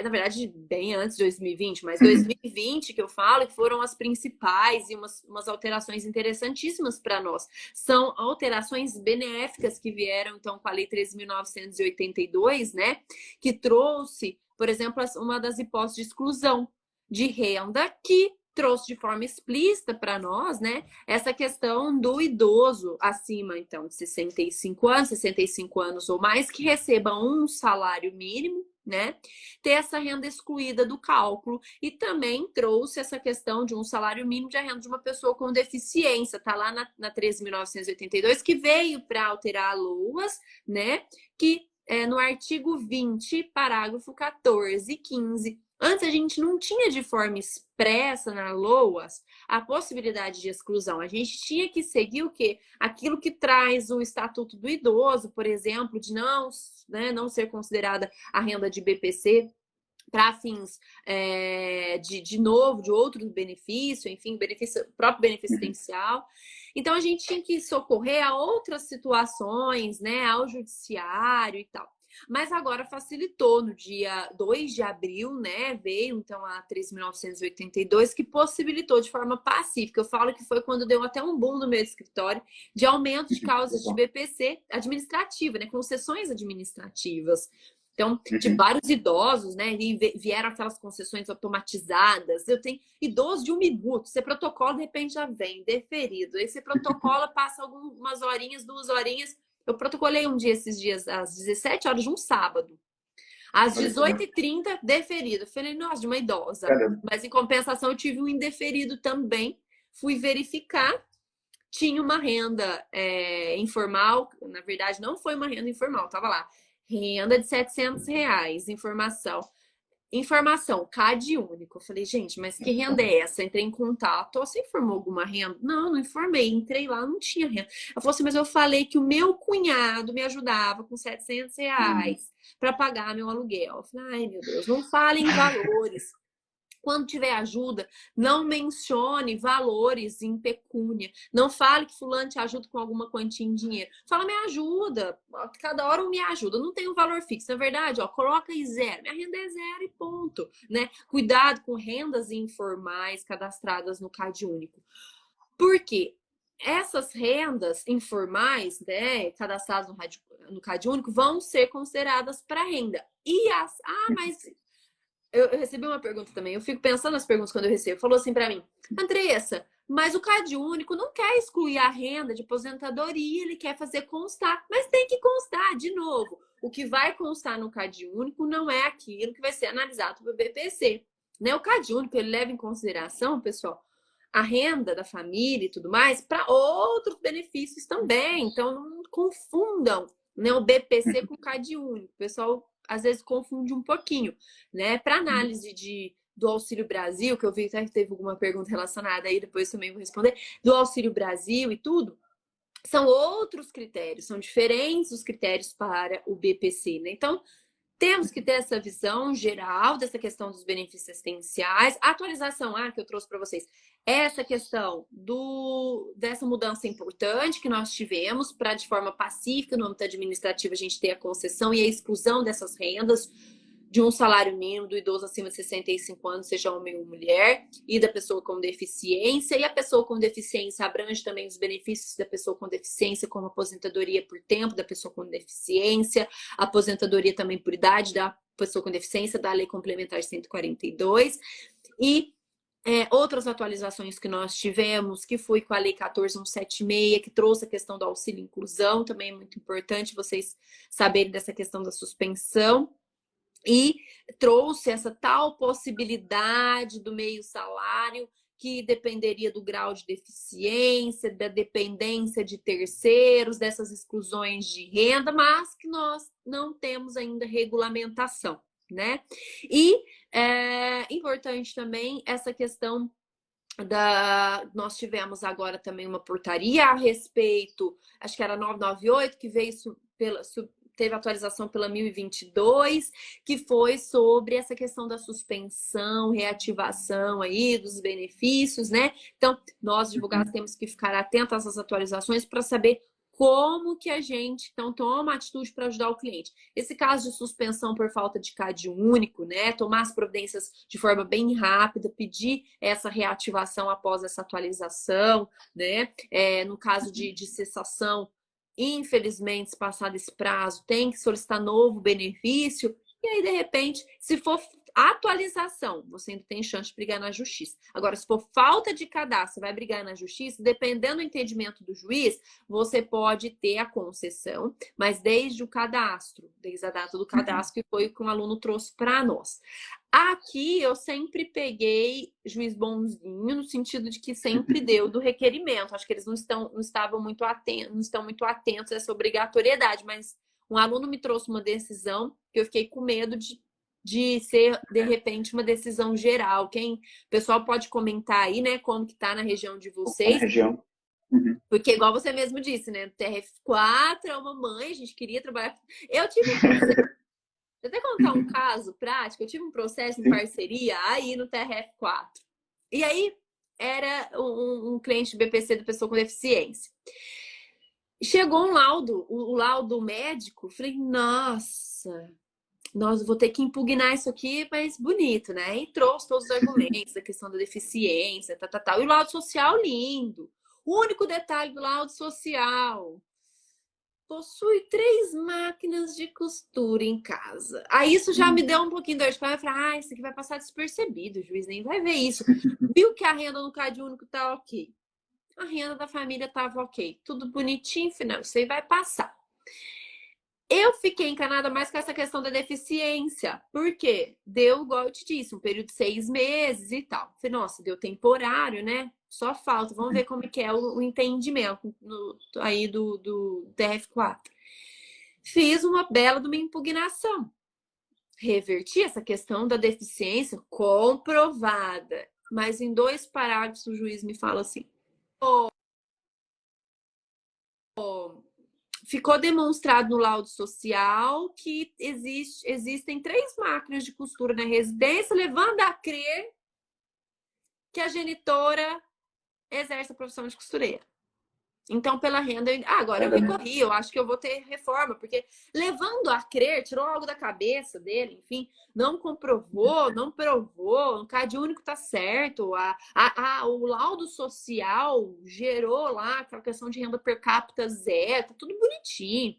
na verdade, bem antes de 2020, mas 2020 que eu falo, que foram as principais e umas alterações interessantíssimas para nós. São alterações benéficas que vieram, então, com a Lei 13.982, né? Que trouxe, por exemplo, uma das hipóteses de exclusão de renda que trouxe de forma explícita para nós, né, essa questão do idoso acima, então, de 65 anos ou mais, que receba um salário mínimo, né, ter essa renda excluída do cálculo, e também trouxe essa questão de um salário mínimo de renda de uma pessoa com deficiência, tá lá na 13.982, que veio para alterar a LOAS, né, que no artigo 20, parágrafo 14 e 15, antes a gente não tinha de forma expressa na LOAS a possibilidade de exclusão. A gente tinha que seguir o quê? Aquilo que traz o Estatuto do Idoso, por exemplo, de não ser considerada a renda de BPC para fins de outro benefício, enfim, próprio benefício assistencial. Então, a gente tinha que socorrer a outras situações, né, ao judiciário e tal. Mas agora facilitou, no dia 2 de abril, né, veio então a 13.982, que possibilitou de forma pacífica. Eu falo que foi quando deu até um boom no meu escritório de aumento de causas de BPC administrativa, né, concessões administrativas. Então, de vários idosos, né? E vieram aquelas concessões automatizadas. Eu tenho idoso de 1 minuto. Você protocola, de repente já vem deferido. Aí você protocola, passa algumas horinhas, 2 horinhas, Eu protocolei um dia esses dias, às 17 horas de um sábado. Às 18h30, deferido. Eu falei, nossa, de uma idosa. Caramba. Mas em compensação, eu tive um indeferido também. Fui verificar. Tinha uma renda informal. Na verdade, não foi uma renda informal. Tava lá. Renda de R$ 700. Informação, CAD único. Eu falei, gente, mas que renda é essa? Entrei em contato. Você informou alguma renda? Não, não informei. Entrei lá, não tinha renda. Ela falou assim, mas eu falei que o meu cunhado me ajudava com R$ 700 para pagar meu aluguel. Eu falei, ai, meu Deus, não fale em valores. Quando tiver ajuda, não mencione valores em pecúnia. Não fale que fulano te ajuda com alguma quantia em dinheiro. Fala, me ajuda. Cada hora um me ajuda. Não tem um valor fixo. Na verdade, ó, coloca aí 0. Minha renda é 0 e ponto. Né? Cuidado com rendas informais cadastradas no CAD único. Por quê? Essas rendas informais, né, cadastradas no CAD único, vão ser consideradas para renda. Mas eu recebi uma pergunta também. Eu fico pensando nas perguntas quando eu recebo. Falou assim para mim, Andressa, mas o CAD único não quer excluir a renda de aposentadoria, ele quer fazer constar. Mas tem que constar, de novo. O que vai constar no CAD único não é aquilo que vai ser analisado pelo BPC. Né? O CAD único, ele leva em consideração, pessoal, a renda da família e tudo mais para outros benefícios também. Então, não confundam, né, o BPC com o CAD único. O pessoal às vezes confunde um pouquinho, né? Para análise do Auxílio Brasil, que eu vi que teve alguma pergunta relacionada aí, depois também vou responder, do Auxílio Brasil e tudo, são outros critérios, são diferentes os critérios para o BPC, né? Então, temos que ter essa visão geral dessa questão dos benefícios assistenciais. A atualização que eu trouxe para vocês, essa questão dessa mudança importante que nós tivemos para, de forma pacífica, no âmbito administrativo, a gente ter a concessão e a exclusão dessas rendas de um salário mínimo do idoso acima de 65 anos, seja homem ou mulher, e da pessoa com deficiência. E a pessoa com deficiência abrange também os benefícios da pessoa com deficiência, como aposentadoria por tempo da pessoa com deficiência, aposentadoria também por idade da pessoa com deficiência, da Lei Complementar 142. E outras atualizações que nós tivemos, que foi com a Lei 14.176, que trouxe a questão do auxílio inclusão, também é muito importante vocês saberem dessa questão da suspensão. E trouxe essa tal possibilidade do meio salário, que dependeria do grau de deficiência, da dependência de terceiros, dessas exclusões de renda, mas que nós não temos ainda regulamentação, né? E importante também essa questão nós tivemos agora também uma portaria a respeito, acho que era 998, que veio teve atualização pela 1022, que foi sobre essa questão da suspensão, reativação aí dos benefícios, né? Então, nós, advogados, temos que ficar atentos a essas atualizações para saber como que a gente, então, toma atitude para ajudar o cliente. Esse caso de suspensão por falta de CAD único, né? Tomar as providências de forma bem rápida, pedir essa reativação após essa atualização, né? No caso de cessação, infelizmente, se passar desse prazo, tem que solicitar novo benefício. E aí, de repente, se for atualização, você ainda tem chance de brigar na justiça. Agora, se for falta de cadastro, você vai brigar na justiça, dependendo do entendimento do juiz, você pode ter a concessão, mas desde o cadastro, desde a data do cadastro, que foi o que um aluno trouxe para nós. Aqui eu sempre peguei juiz bonzinho, no sentido de que sempre deu do requerimento. Acho que eles não estão muito atentos a essa obrigatoriedade, mas um aluno me trouxe uma decisão que eu fiquei com medo de ser, de repente, uma decisão geral. O pessoal pode comentar aí, né, como que tá na região de vocês. Na região. Porque, igual você mesmo disse, né, TRF4 é uma mãe, a gente queria trabalhar. Eu tive um processo, vou até contar um caso prático, eu tive um processo em parceria aí no TRF4. E aí, era um cliente de BPC da pessoa com deficiência. Chegou um laudo, o laudo médico, falei, nossa, vou ter que impugnar isso aqui, mas bonito, né? E trouxe todos os argumentos, a questão da deficiência, tal. E o laudo social, lindo. O único detalhe do laudo social: possui 3 máquinas de costura em casa. Aí isso já me deu um pouquinho de dor de cabeça. Eu falei, isso aqui vai passar despercebido, o juiz nem vai ver isso. Viu que a renda no CAD único tá ok. A renda da família tava ok. Tudo bonitinho, final, isso aí vai passar. Eu fiquei encanada mais com essa questão da deficiência. Por quê? Deu, igual eu te disse, um período de 6 meses e tal. Falei, nossa, deu temporário, né? Só falta. Vamos ver como que é o entendimento aí do TRF4. Fiz uma bela de uma impugnação. Reverti essa questão da deficiência comprovada. Mas em 2 parágrafos o juiz me fala assim: ficou demonstrado no laudo social que existem 3 máquinas de costura na residência, levando a crer que a genitora exerce a profissão de costureira. Então, pela renda, agora eu recorri, eu acho que eu vou ter reforma, porque levando a crer, tirou algo da cabeça dele, enfim, não comprovou, não provou, o CAD único tá certo, o laudo social gerou lá aquela questão de renda per capita zero, tá tudo bonitinho,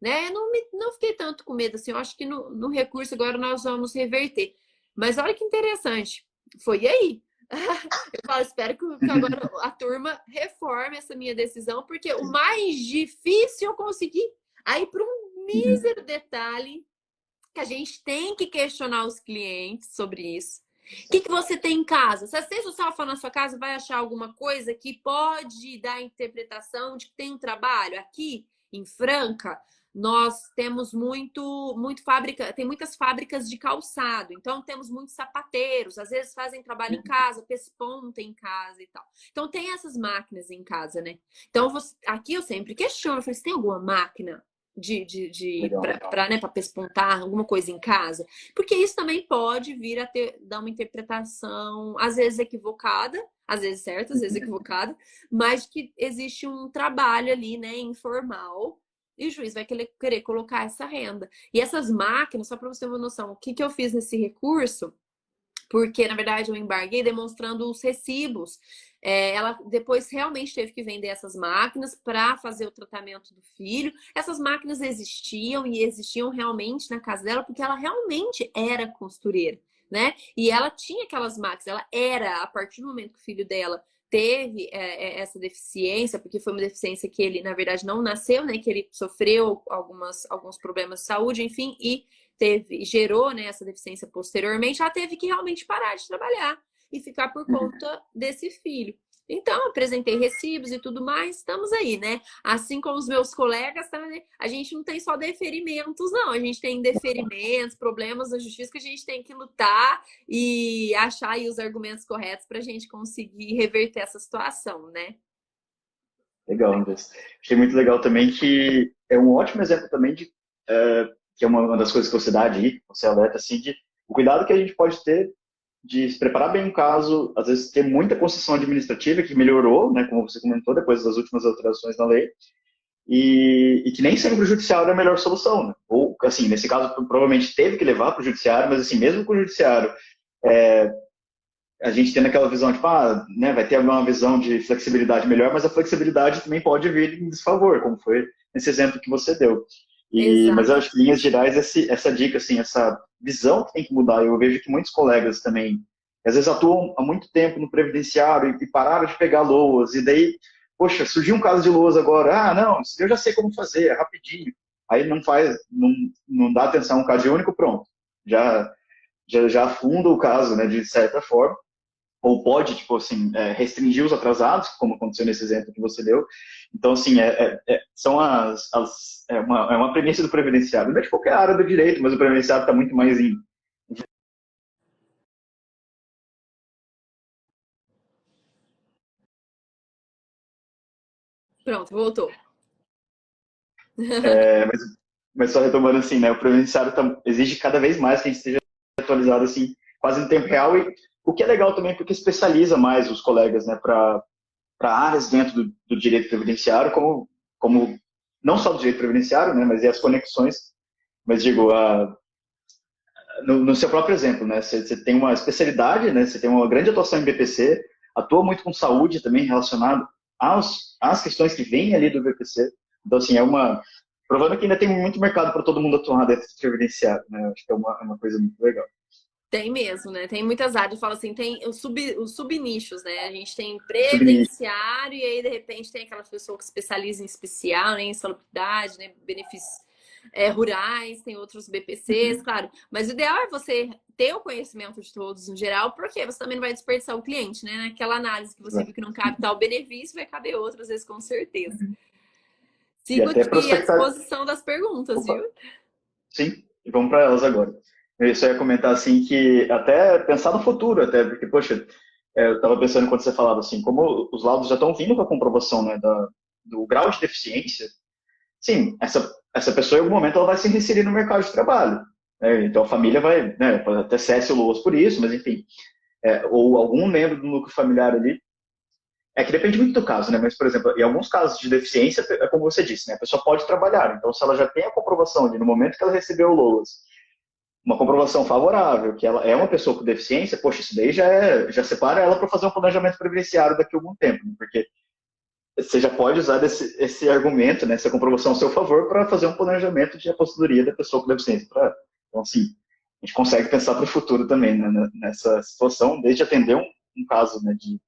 né? Não fiquei tanto com medo, assim, eu acho que no recurso agora nós vamos reverter. Mas olha que interessante, foi aí. Eu falo, espero que agora a turma reforme essa minha decisão, porque o mais difícil eu consegui. Aí, para um mísero detalhe, que a gente tem que questionar os clientes sobre isso. O que você tem em casa? Se a assistente social for na sua casa, vai achar alguma coisa que pode dar a interpretação de que tem um trabalho? Aqui, em Franca, nós temos muito fábrica, tem muitas fábricas de calçado, então temos muitos sapateiros, às vezes fazem trabalho em casa, pesponta em casa e tal. Então tem essas máquinas em casa, né? Então aqui eu sempre questiono, eu falei, você tem alguma máquina para pespontar alguma coisa em casa? Porque isso também pode vir a dar uma interpretação, às vezes equivocada, às vezes certa, às vezes equivocada, mas que existe um trabalho ali, né, informal, e o juiz vai querer colocar essa renda. E essas máquinas, só para você ter uma noção, o que eu fiz nesse recurso? Porque, na verdade, eu embarguei demonstrando os recibos. Ela depois realmente teve que vender essas máquinas para fazer o tratamento do filho. Essas máquinas existiam e existiam realmente na casa dela, porque ela realmente era costureira, né? E ela tinha aquelas máquinas, ela era, a partir do momento que o filho dela teve essa deficiência, porque foi uma deficiência que ele, na verdade, não nasceu, né? Que ele sofreu alguns problemas de saúde, enfim, e gerou, né, essa deficiência posteriormente, ela teve que realmente parar de trabalhar e ficar por conta desse filho. Então, apresentei recibos e tudo mais, estamos aí, né? Assim como os meus colegas, a gente não tem só deferimentos, não. A gente tem deferimentos, problemas da justiça que a gente tem que lutar e achar aí os argumentos corretos para a gente conseguir reverter essa situação, né? Legal, Andrés. Achei muito legal também que é um ótimo exemplo também de que é uma das coisas que você dá aí, você alerta assim, de o cuidado que a gente pode ter de se preparar bem um caso, às vezes ter muita concessão administrativa que melhorou, né, como você comentou, depois das últimas alterações na lei, e que nem sempre o judiciário é a melhor solução, né? Ou, assim, nesse caso, provavelmente teve que levar para o judiciário, mas, assim, mesmo com o judiciário, a gente tendo aquela visão, tipo, né, vai ter uma visão de flexibilidade melhor, mas a flexibilidade também pode vir em desfavor, como foi nesse exemplo que você deu. Mas eu acho que, em linhas gerais, essa dica, assim, essa visão que tem que mudar. Eu vejo que muitos colegas também, às vezes, atuam há muito tempo no previdenciário e pararam de pegar LOAS, e daí, poxa, surgiu um caso de LOAS agora, não, eu já sei como fazer, é rapidinho. Aí não dá atenção a um caso único, pronto. Já afunda o caso, né, de certa forma. Ou pode, tipo assim, restringir os atrasados, como aconteceu nesse exemplo que você deu. Então, assim, são uma premissa do previdenciário. Não é de qualquer área do direito, mas o previdenciário está muito mais em... Pronto, voltou. Mas só retomando assim, né, o previdenciário exige cada vez mais que a gente esteja atualizado, assim, quase em tempo real, e o que é legal também porque especializa mais os colegas, né, para áreas dentro do direito previdenciário, como não só do direito previdenciário, né, mas e as conexões, mas digo, no seu próprio exemplo, né, você tem uma especialidade, né, você tem uma grande atuação em BPC, atua muito com saúde também relacionado às questões que vêm ali do BPC, então assim, provando que ainda tem muito mercado para todo mundo atuar dentro do previdenciário, né, eu acho que é uma coisa muito legal. Tem mesmo, né? Tem muitas áreas, fala assim, tem os subnichos, né? A gente tem Subnicho. previdenciário e aí, de repente, tem aquelas pessoas que especializam em especial, né? Em salubridade, né? Benefícios rurais, tem outros BPCs, Uhum. claro. Mas o ideal é você ter o conhecimento de todos no geral, porque você também não vai desperdiçar o cliente, né? Naquela análise que você viu que não cabe tal benefício, vai caber outro, às vezes, com certeza. Uhum. E Sigo até aqui à prospectar. disposição das perguntas, Opa, viu? sim, e vamos para elas agora. Eu só ia comentar assim que até pensar no futuro, até, porque, poxa, eu estava pensando quando você falava assim, como os laudos já estão vindo com a comprovação, né, do grau de deficiência, sim, essa pessoa em algum momento ela vai se inserir no mercado de trabalho. Né? Então a família vai, né, pode até cesse o LOAS por isso, mas enfim, ou algum membro do núcleo familiar ali. É que depende muito do caso, né? Mas, por exemplo, em alguns casos de deficiência, é como você disse, né? A pessoa pode trabalhar. Então, se ela já tem a comprovação ali no momento que ela recebeu o LOAS, uma comprovação favorável, que ela é uma pessoa com deficiência, poxa, isso daí já separa ela para fazer um planejamento previdenciário daqui a algum tempo, né? Porque você já pode usar esse argumento, né, essa comprovação a seu favor para fazer um planejamento de aposentadoria da pessoa com deficiência. Então, assim, a gente consegue pensar para o futuro também, né, nessa situação, desde atender um caso, né, de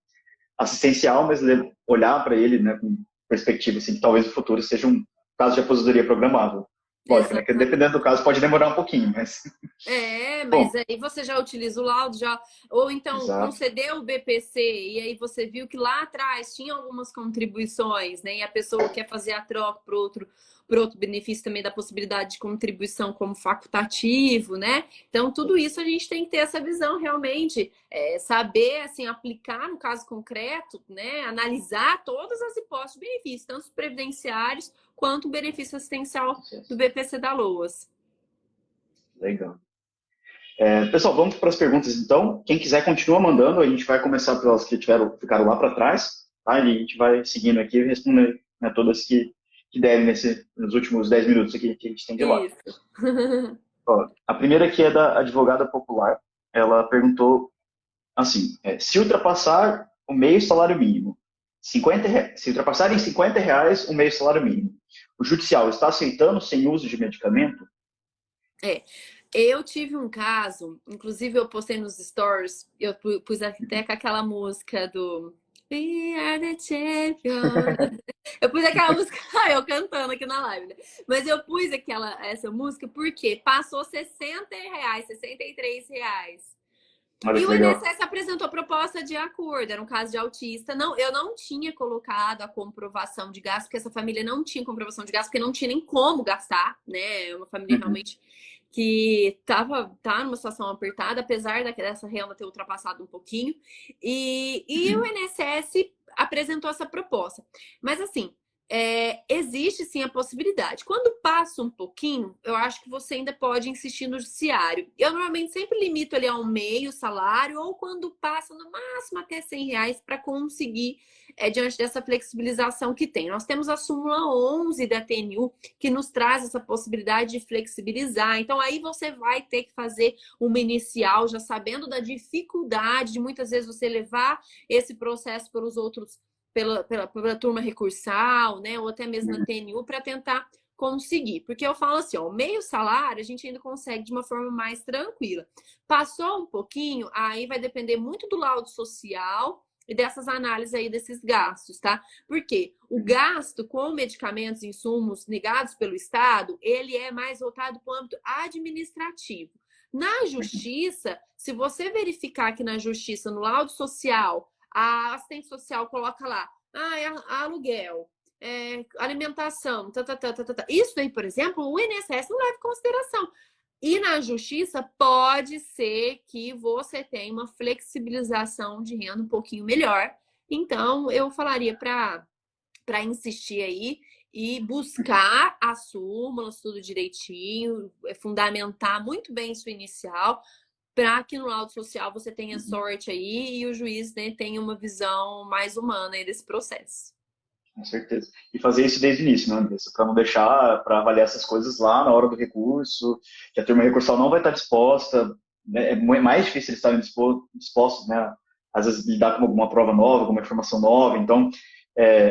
assistencial, mas olhar para ele, né, com perspectiva, assim, que talvez o futuro seja um caso de aposentadoria programável. Lógico, né, que dependendo do Exatamente. caso pode demorar um pouquinho, mas... Mas Bom, aí você já utiliza o laudo, já, ou então exato. concedeu o BPC e aí você viu que lá atrás tinha algumas contribuições, né? E a pessoa quer fazer a troca para outro benefício também da possibilidade de contribuição como facultativo, né? Então, tudo isso a gente tem que ter essa visão realmente, saber assim, aplicar no caso concreto, né? Analisar todas as hipóteses de benefícios, tanto os previdenciários quanto o benefício assistencial do BPC da LOAS. Legal. Pessoal, vamos para as perguntas então. Quem quiser continua mandando, a gente vai começar pelas que ficaram lá para trás, tá? E a gente vai seguindo aqui e respondendo, né, todas que derem nos últimos 10 minutos aqui que a gente tem de lá. Isso. Ó, a primeira aqui é da advogada popular. Ela perguntou assim, se ultrapassar o meio salário mínimo, se ultrapassar em R$ 50 o meio salário mínimo, o judicial está aceitando sem uso de medicamento? É, eu tive um caso, inclusive eu postei nos stories, eu pus até com aquela música do We are the champions. Eu pus aquela música, eu cantando aqui na live, né? Mas eu pus essa música porque passou R$ 60, R$ 63. Olha E que o legal. INSS apresentou proposta de acordo, era um caso de autista. Não, eu não tinha colocado a comprovação de gasto, porque essa família não tinha comprovação de gasto, porque não tinha nem como gastar, né? É uma família Uhum, realmente que tá numa situação apertada, apesar dessa renda ter ultrapassado um pouquinho. E o uhum, INSS apresentou essa proposta. Mas assim, existe sim a possibilidade. Quando passa um pouquinho, eu acho que você ainda pode insistir no judiciário. Eu normalmente sempre limito ali a um meio salário, ou quando passa no máximo até R$ 100 para conseguir, diante dessa flexibilização que tem. Nós temos a súmula 11 da TNU que nos traz essa possibilidade de flexibilizar. Então aí você vai ter que fazer uma inicial, já sabendo da dificuldade de muitas vezes você levar esse processo para os outros pela turma recursal, né? Ou até mesmo na uhum. TNU, para tentar conseguir. Porque eu falo assim, ó, meio salário a gente ainda consegue de uma forma mais tranquila. Passou um pouquinho, aí vai depender muito do laudo social e dessas análises aí desses gastos, tá? Porque o Uhum. gasto com medicamentos e insumos negados pelo Estado, ele é mais voltado para o âmbito administrativo. Na justiça, se você verificar que na justiça, no laudo social, a assistente social coloca lá, aluguel, alimentação, tá. Isso aí, por exemplo, o INSS não leva em consideração. E na justiça pode ser que você tenha uma flexibilização de renda um pouquinho melhor. Então, eu falaria para insistir aí e buscar as súmulas, tudo direitinho, fundamentar muito bem isso inicial, para que no laudo social você tenha sorte aí e o juiz, né, tenha uma visão mais humana aí desse processo. Com certeza. E fazer isso desde o início, né, Andressa? Para não deixar para avaliar essas coisas lá na hora do recurso, que a turma recursal não vai estar disposta, né? É mais difícil eles estarem dispostos, né? Às vezes lidar com alguma prova nova, alguma informação nova. Então,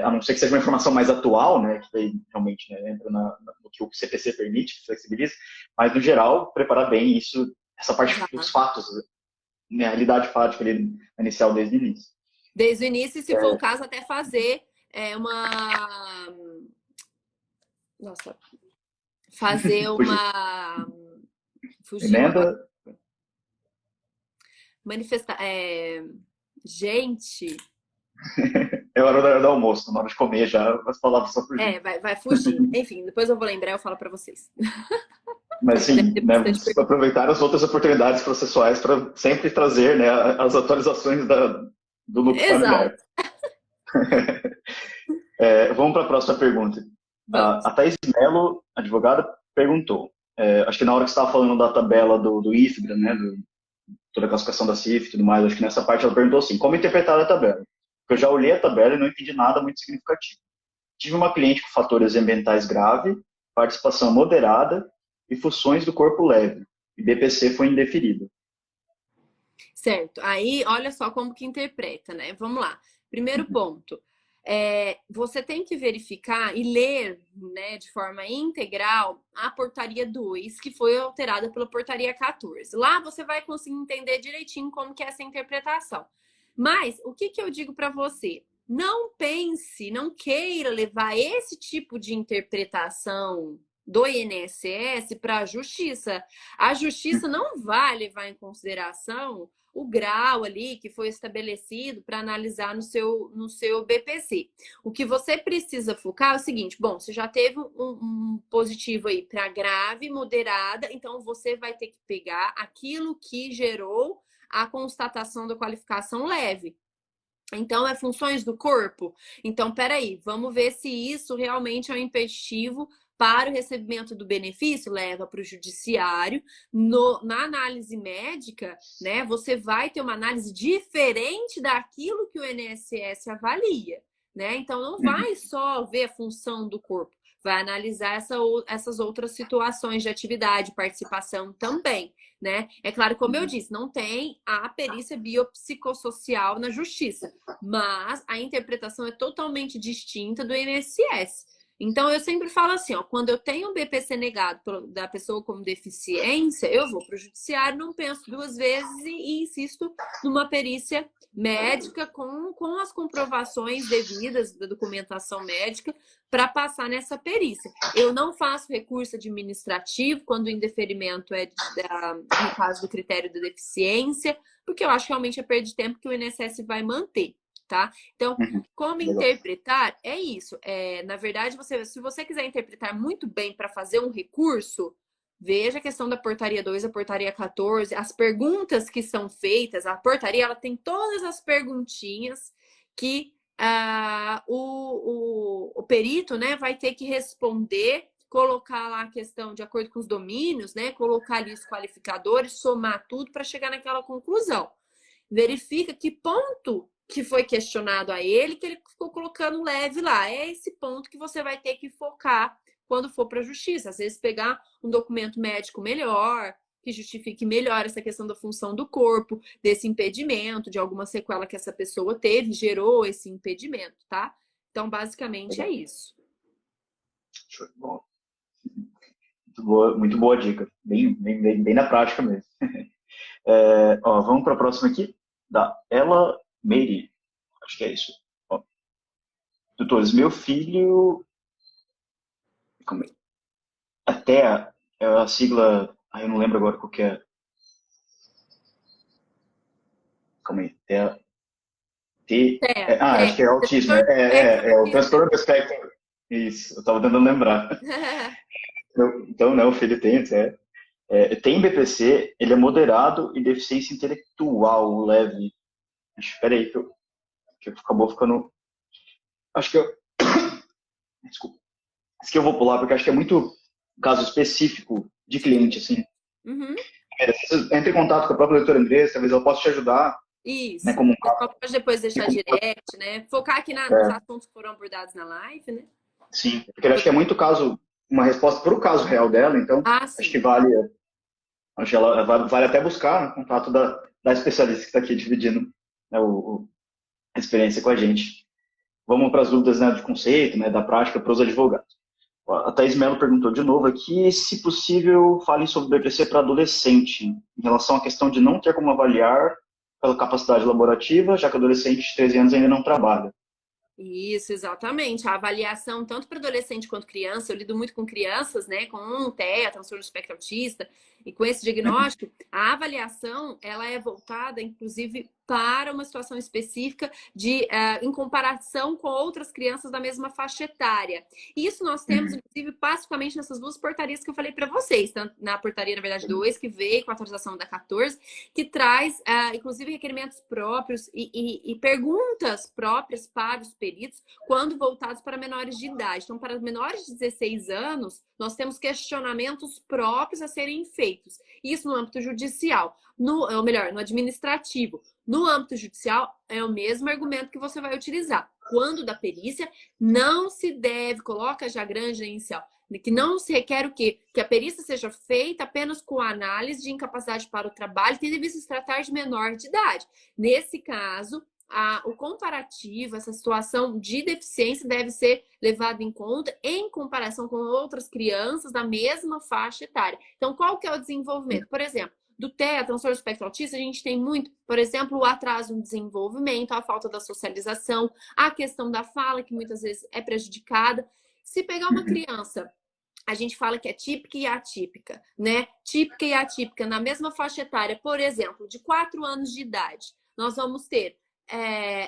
a não ser que seja uma informação mais atual, né? Que daí realmente, né, entra no que o CPC permite, que flexibiliza. Mas, no geral, preparar bem isso essa parte dos Exato. fatos, né, a realidade fática ali, inicial desde o início. Desde o início, e se for o caso, até fazer uma. Nossa, fazer Fugir. uma. Fugiu agora. Emenda, Manifestar. Gente, é hora do almoço, na hora de comer já, as palavras só fugindo. vai fugir. Enfim, depois eu vou lembrar e eu falo para vocês. Mas Deve sim, ter né, bastante pergunta. aproveitar as outras oportunidades processuais para sempre trazer, né, as atualizações do núcleo familiar. Exato. Vamos para a próxima pergunta. A Vamos. Thaís Mello, advogada, perguntou, acho que na hora que você estava falando da tabela do IFGRA, né, toda a classificação da CIF e tudo mais, acho que nessa parte ela perguntou assim, como interpretar a tabela? Porque eu já olhei a tabela e não entendi nada muito significativo. Tive uma cliente com fatores ambientais grave, participação moderada e funções do corpo leve. E BPC foi indeferido. Certo. Aí, olha só como que interpreta, né? Vamos lá. Primeiro ponto. Você tem que verificar e ler, né, de forma integral a portaria 2, que foi alterada pela portaria 14. Lá você vai conseguir entender direitinho como que é essa interpretação. Mas o que eu digo para você? Não pense, não queira levar esse tipo de interpretação do INSS para a justiça. A justiça não vai levar em consideração o grau ali que foi estabelecido para analisar no seu BPC. O que você precisa focar é o seguinte: bom, você já teve um positivo aí para grave, moderada, então você vai ter que pegar aquilo que gerou a constatação da qualificação leve. Então, é funções do corpo? Então, peraí, vamos ver se isso realmente é um impeditivo para o recebimento do benefício, leva para o judiciário. Na análise médica, né, você vai ter uma análise diferente daquilo que o INSS avalia, né? Então, não vai só ver a função do corpo, vai analisar essas outras situações de atividade, participação também, né? É claro, como eu disse, não tem a perícia biopsicossocial na justiça, mas a interpretação é totalmente distinta do INSS. Então, eu sempre falo assim, ó, quando eu tenho um BPC negado da pessoa com deficiência, eu vou para o judiciário, não penso duas vezes e insisto numa perícia médica com as comprovações devidas da documentação médica para passar nessa perícia. Eu não faço recurso administrativo quando o indeferimento no caso do critério da deficiência, porque eu acho que realmente é perda de tempo que o INSS vai manter, tá? Então, como Legal. interpretar é isso. Na verdade, se você quiser interpretar muito bem para fazer um recurso, veja a questão da portaria 2, a portaria 14, as perguntas que são feitas. A portaria ela tem todas as perguntinhas que o perito, né, vai ter que responder, colocar lá a questão de acordo com os domínios, né, colocar ali os qualificadores, somar tudo para chegar naquela conclusão. Verifica que ponto que foi questionado a ele, que ele ficou colocando leve lá. É esse ponto que você vai ter que focar quando for para a justiça. Às vezes pegar um documento médico melhor, que justifique melhor essa questão da função do corpo, desse impedimento, de alguma sequela que essa pessoa teve, gerou esse impedimento, tá? Então, basicamente é isso. Show de bola. Muito boa dica. Bem na prática mesmo. Vamos para a próxima aqui, da Ela Meire. Acho que é isso. Doutores, meu filho. Como é? Até a sigla. Eu não lembro agora qual que é. Calma aí. Acho que é autismo. É o transtorno do espectro. Isso, eu estava tentando lembrar. Então, não, o filho tem BPC, ele é moderado e deficiência intelectual leve. Espera aí, que acabou ficando. Acho que eu. Desculpa. Isso que eu vou pular, porque acho que é muito caso específico de cliente, assim. Uhum. Entre em contato com a própria doutora Andressa, talvez ela possa te ajudar, né, Isso. como um Você caso. pode depois deixar direct, né? Focar aqui nos assuntos que foram abordados na live, né? Sim, porque eu acho que é muito caso, uma resposta para o caso real dela, então acho que Sim. acho que ela vale até buscar o contato da especialista que está aqui dividindo, né, a experiência com a gente. Vamos para as dúvidas, né, de conceito, né, da prática para os advogados. A Thaís Mello perguntou de novo aqui, se possível, falem sobre o BPC para adolescente, em relação à questão de não ter como avaliar pela capacidade laborativa, já que adolescente de 13 anos ainda não trabalha. Isso, exatamente. A avaliação, tanto para adolescente quanto criança, eu lido muito com crianças, né, com TEA, transtorno do espectro autista, e com esse diagnóstico, a avaliação, ela é voltada, inclusive, para uma situação específica em comparação com outras crianças da mesma faixa etária. Isso nós temos, inclusive, basicamente nessas duas portarias que eu falei para vocês, tanto na portaria, na verdade, 2, que veio com a atualização da 14, que traz, inclusive, requerimentos próprios e perguntas próprias para os peritos quando voltados para menores de idade. Então, para menores de 16 anos, nós temos questionamentos próprios a serem feitos. Isso no âmbito judicial, ou melhor, no administrativo. No âmbito judicial, é o mesmo argumento que você vai utilizar. Quando da perícia, não se deve, coloca já grande inicial, que não se requer o quê? Que a perícia seja feita apenas com análise de incapacidade para o trabalho, tendo em vista se tratar de menor de idade. Nesse caso, o comparativo, essa situação de deficiência deve ser levado em conta em comparação com outras crianças da mesma faixa etária. Então, qual que é o desenvolvimento? Por exemplo, do TEA, transtorno do espectro autista, a gente tem muito, por exemplo, o atraso no desenvolvimento, a falta da socialização, a questão da fala, que muitas vezes é prejudicada. Se pegar uma criança, a gente fala que é típica e atípica, né? Típica e atípica na mesma faixa etária, por exemplo, de 4 anos de idade, nós vamos ter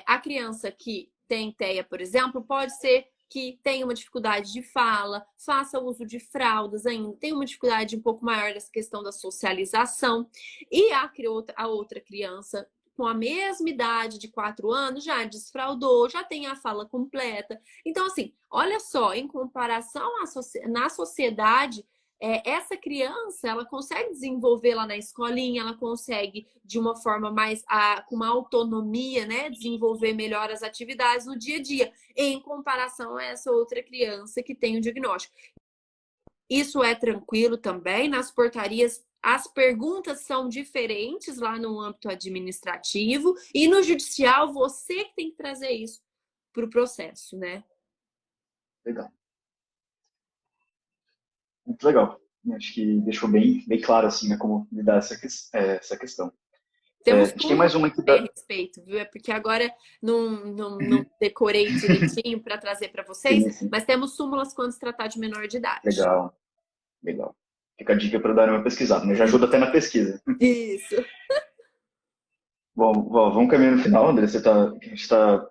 a criança que tem TEA, por exemplo, pode ser que tenha uma dificuldade de fala, faça uso de fraldas ainda, tem uma dificuldade um pouco maior dessa questão da socialização. E a outra criança com a mesma idade de 4 anos já desfraldou, já tem a fala completa. Então, assim, olha só, em comparação na sociedade, essa criança, ela consegue desenvolver lá na escolinha, ela consegue, de uma forma mais, com uma autonomia, né, desenvolver melhor as atividades no dia a dia, em comparação a essa outra criança que tem o diagnóstico. Isso é tranquilo também, nas portarias as perguntas são diferentes lá no âmbito administrativo e no judicial você que tem que trazer isso para o processo, né? Legal. Muito legal. Acho que deixou bem, bem claro assim, né, como lidar essa questão. Temos A gente tem mais uma aqui a respeito, viu? É porque agora não decorei direitinho para trazer para vocês, sim. mas temos súmulas quando se tratar de menor de idade. Legal, legal. Fica a dica para dar uma pesquisada, né? Já ajuda até na pesquisa. Isso. Bom, vamos caminhando no final, André. A gente já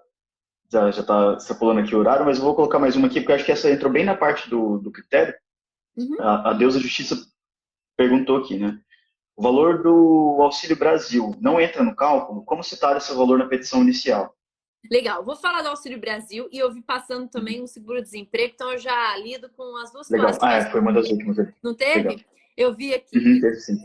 está extrapolando aqui o horário, mas eu vou colocar mais uma aqui, porque eu acho que essa entrou bem na parte do critério. Uhum. A Deusa Justiça perguntou aqui, né? O valor do Auxílio Brasil não entra no cálculo? Como citar esse valor na petição inicial? Legal, vou falar do Auxílio Brasil e eu vi passando também um seguro-desemprego, então eu já lido com as duas Legal. situações. Foi uma das últimas. Não teve? Legal. Eu vi aqui. Teve sim.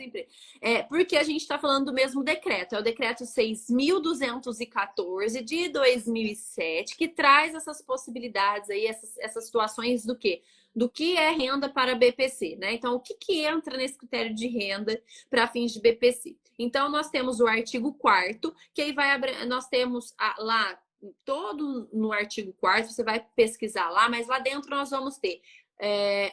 Porque a gente está falando do mesmo decreto. É o decreto 6.214 de 2007, que traz essas possibilidades aí, essas situações do quê? Do que é renda para BPC, né? Então, o que entra nesse critério de renda para fins de BPC? Então, nós temos o artigo 4º, que aí nós temos lá, todo no artigo 4º, você vai pesquisar lá, mas lá dentro nós vamos ter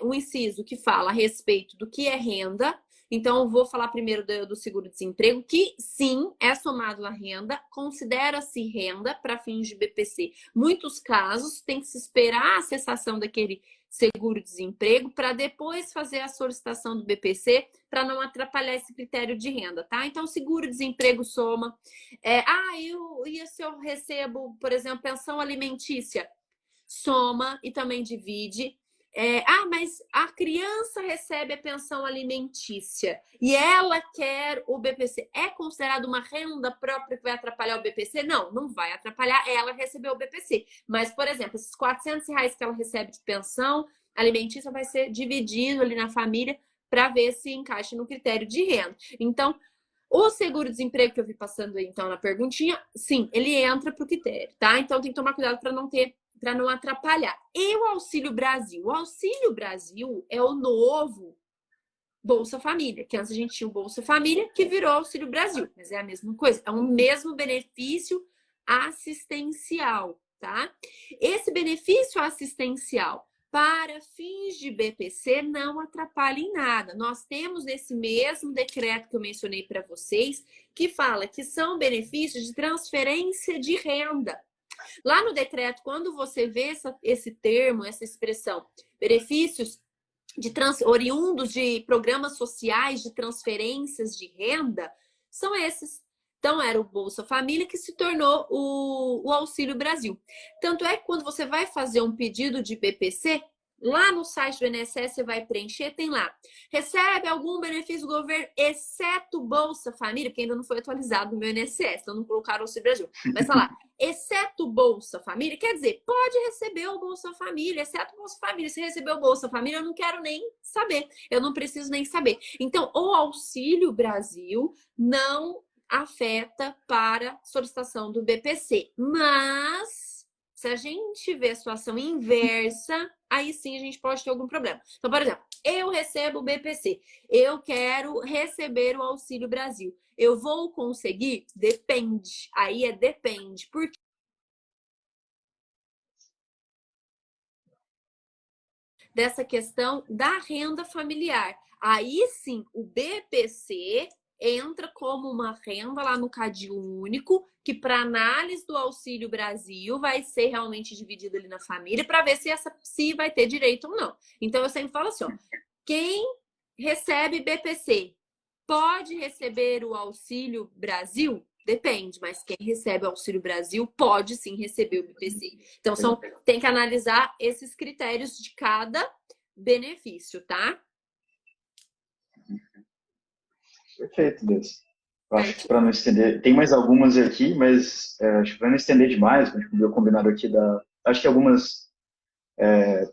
um inciso que fala a respeito do que é renda. Então, eu vou falar primeiro do seguro-desemprego, que sim, é somado à renda, considera-se renda para fins de BPC. Muitos casos tem que se esperar a cessação daquele seguro-desemprego para depois fazer a solicitação do BPC, para não atrapalhar esse critério de renda, tá? Então, seguro-desemprego soma. Se eu recebo, por exemplo, pensão alimentícia, soma e também divide. Mas a criança recebe a pensão alimentícia e ela quer o BPC. É considerado uma renda própria que vai atrapalhar o BPC? Não, não vai atrapalhar ela receber o BPC. Mas, por exemplo, esses R$ 400 que ela recebe de pensão alimentícia vai ser dividido ali na família para ver se encaixa no critério de renda. Então, o seguro-desemprego que eu vi passando aí, então, na perguntinha, sim, ele entra para o critério, tá? Então, tem que tomar cuidado para não atrapalhar. E o Auxílio Brasil? O Auxílio Brasil é o novo Bolsa Família, que antes a gente tinha o Bolsa Família, que virou Auxílio Brasil, mas é a mesma coisa, é o mesmo benefício assistencial, tá? Esse benefício assistencial para fins de de BPC não atrapalha em nada. Nós temos nesse mesmo decreto que eu mencionei para vocês, que fala que são benefícios de transferência de renda. Lá no decreto, quando você vê esse termo, essa expressão, benefícios oriundos de programas sociais de transferências de renda, são esses. Então, era o Bolsa Família que se tornou o Auxílio Brasil. Tanto é que quando você vai fazer um pedido de BPC, lá no site do INSS você vai preencher, tem lá, recebe algum benefício do governo, exceto Bolsa Família, porque ainda não foi atualizado no meu INSS, então não colocaram o Auxílio Brasil. Mas tá lá, exceto Bolsa Família, quer dizer, pode receber o Bolsa Família, exceto Bolsa Família. Se recebeu o Bolsa Família, eu não quero nem saber, eu não preciso nem saber. Então, o Auxílio Brasil não afeta para solicitação do BPC. Mas, se a gente vê a situação inversa, aí sim a gente pode ter algum problema. Então, por exemplo, eu recebo o BPC, eu quero receber o Auxílio Brasil. Eu vou conseguir? Depende. Aí depende. Por quê? Dessa questão da renda familiar. Aí sim, o BPC entra como uma renda lá no Cade Único, que para análise do Auxílio Brasil vai ser realmente dividido ali na família para ver se vai ter direito ou não. Então eu sempre falo assim, ó, quem recebe BPC pode receber o Auxílio Brasil? Depende, mas quem recebe o Auxílio Brasil pode sim receber o BPC. Então tem que analisar esses critérios de cada benefício, tá? Perfeito, Deus. Eu acho que para não estender, tem mais algumas aqui, mas acho que para não estender demais, a gente cobriu o combinado aqui acho que algumas, deixa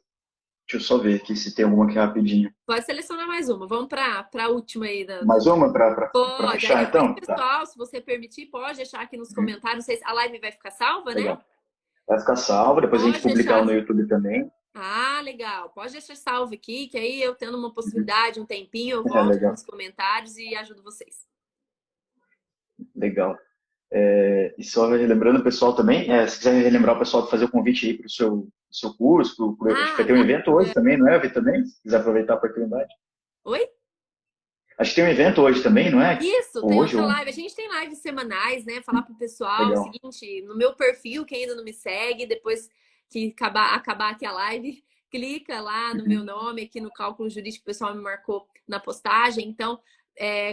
eu só ver aqui se tem alguma aqui rapidinho. Pode selecionar mais uma, vamos para a última aí. Mais uma para fechar, aí depois, então? pessoal, Tá. se você permitir, pode deixar aqui nos comentários, a live vai ficar salva, Legal. Né? Vai ficar salva, depois a gente Pode publicar deixar. no YouTube também. Ah, legal. Pode deixar salvo aqui, que aí eu tendo uma possibilidade, um tempinho, eu volto nos comentários e ajudo vocês. Legal. E só relembrando o pessoal também, se quiser relembrar o pessoal de fazer o convite aí para o seu curso, acho que vai ter um evento hoje também, não é, Vi, também? Se quiser aproveitar a oportunidade. Oi? Acho que tem um evento hoje também, não é? Isso, tem outra live. A gente tem lives semanais, né? Falar pro pessoal o seguinte, no meu perfil, quem ainda não me segue, depois que acabar aqui a live, clica lá no meu nome, aqui no cálculo jurídico que o pessoal me marcou na postagem. Então,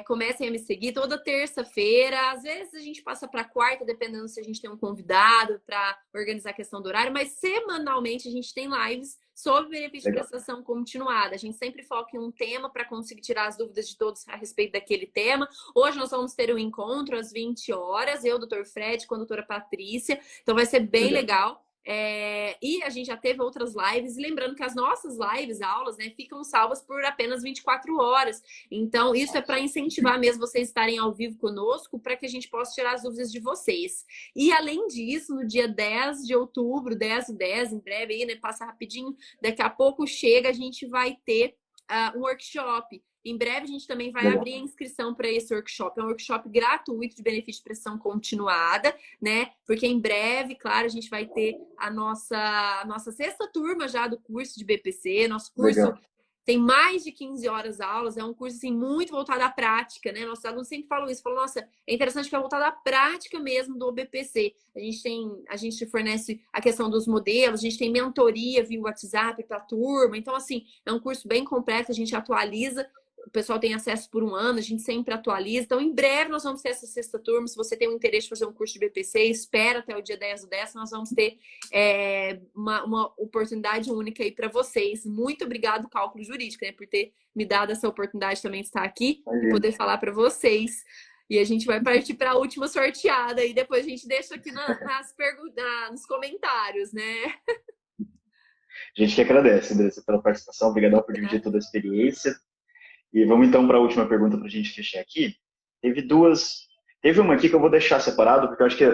comecem a me seguir toda terça-feira. Às vezes a gente passa para quarta, dependendo se a gente tem um convidado para organizar a questão do horário, mas semanalmente a gente tem lives sobre benefício de prestação continuada. A gente sempre foca em um tema para conseguir tirar as dúvidas de todos a respeito daquele tema. Hoje nós vamos ter um encontro às 20 horas, eu, doutor Fred, com a doutora Patrícia. Então vai ser bem legal. E a gente já teve outras lives, e lembrando que as nossas lives, aulas, né, ficam salvas por apenas 24 horas. Então, isso é para incentivar mesmo vocês estarem ao vivo conosco, para que a gente possa tirar as dúvidas de vocês. E além disso, no dia 10 de outubro, 10/10, em breve aí, né, passa rapidinho, daqui a pouco chega, a gente vai ter um workshop. Em breve a gente também vai abrir a inscrição para esse workshop. É um workshop gratuito de benefício de prestação continuada, né? Porque em breve, claro, a gente vai ter a nossa sexta turma já do curso de BPC. Nosso curso tem mais de 15 horas aulas. É um curso assim, muito voltado à prática, né? Nossos alunos sempre falam isso. Falam, nossa, é interessante que é voltado à prática mesmo do BPC. A gente fornece a questão dos modelos, a gente tem mentoria via WhatsApp para a turma. Então, assim, é um curso bem completo, a gente atualiza. O pessoal tem acesso por um ano, a gente sempre atualiza. Então, em breve, nós vamos ter essa sexta turma. Se você tem um interesse em fazer um curso de BPC, espera até o dia 10/10. Nós vamos ter uma oportunidade única aí para vocês. Muito obrigado, Cálculo Jurídico, né, por ter me dado essa oportunidade também de estar aqui e poder falar para vocês. E a gente vai partir para a última sorteada e depois a gente deixa aqui nos comentários, né? A gente que agradece, Andressa, pela participação. Obrigadão por dividir toda a experiência. E vamos então para a última pergunta para a gente fechar aqui. Teve uma aqui que eu vou deixar separado, porque eu acho que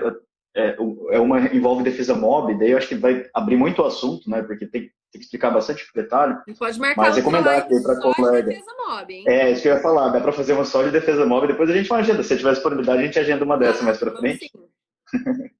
uma envolve defesa mob, daí eu acho que vai abrir muito o assunto, né? Porque tem que explicar bastante detalhe. Pode marcar mas recomendar aqui para colega. Defesa mob, hein? Isso que eu ia falar, dá para fazer uma só de defesa mob, depois a gente vai agenda. Se tiver disponibilidade, a gente agenda uma dessa mais para frente. Sim.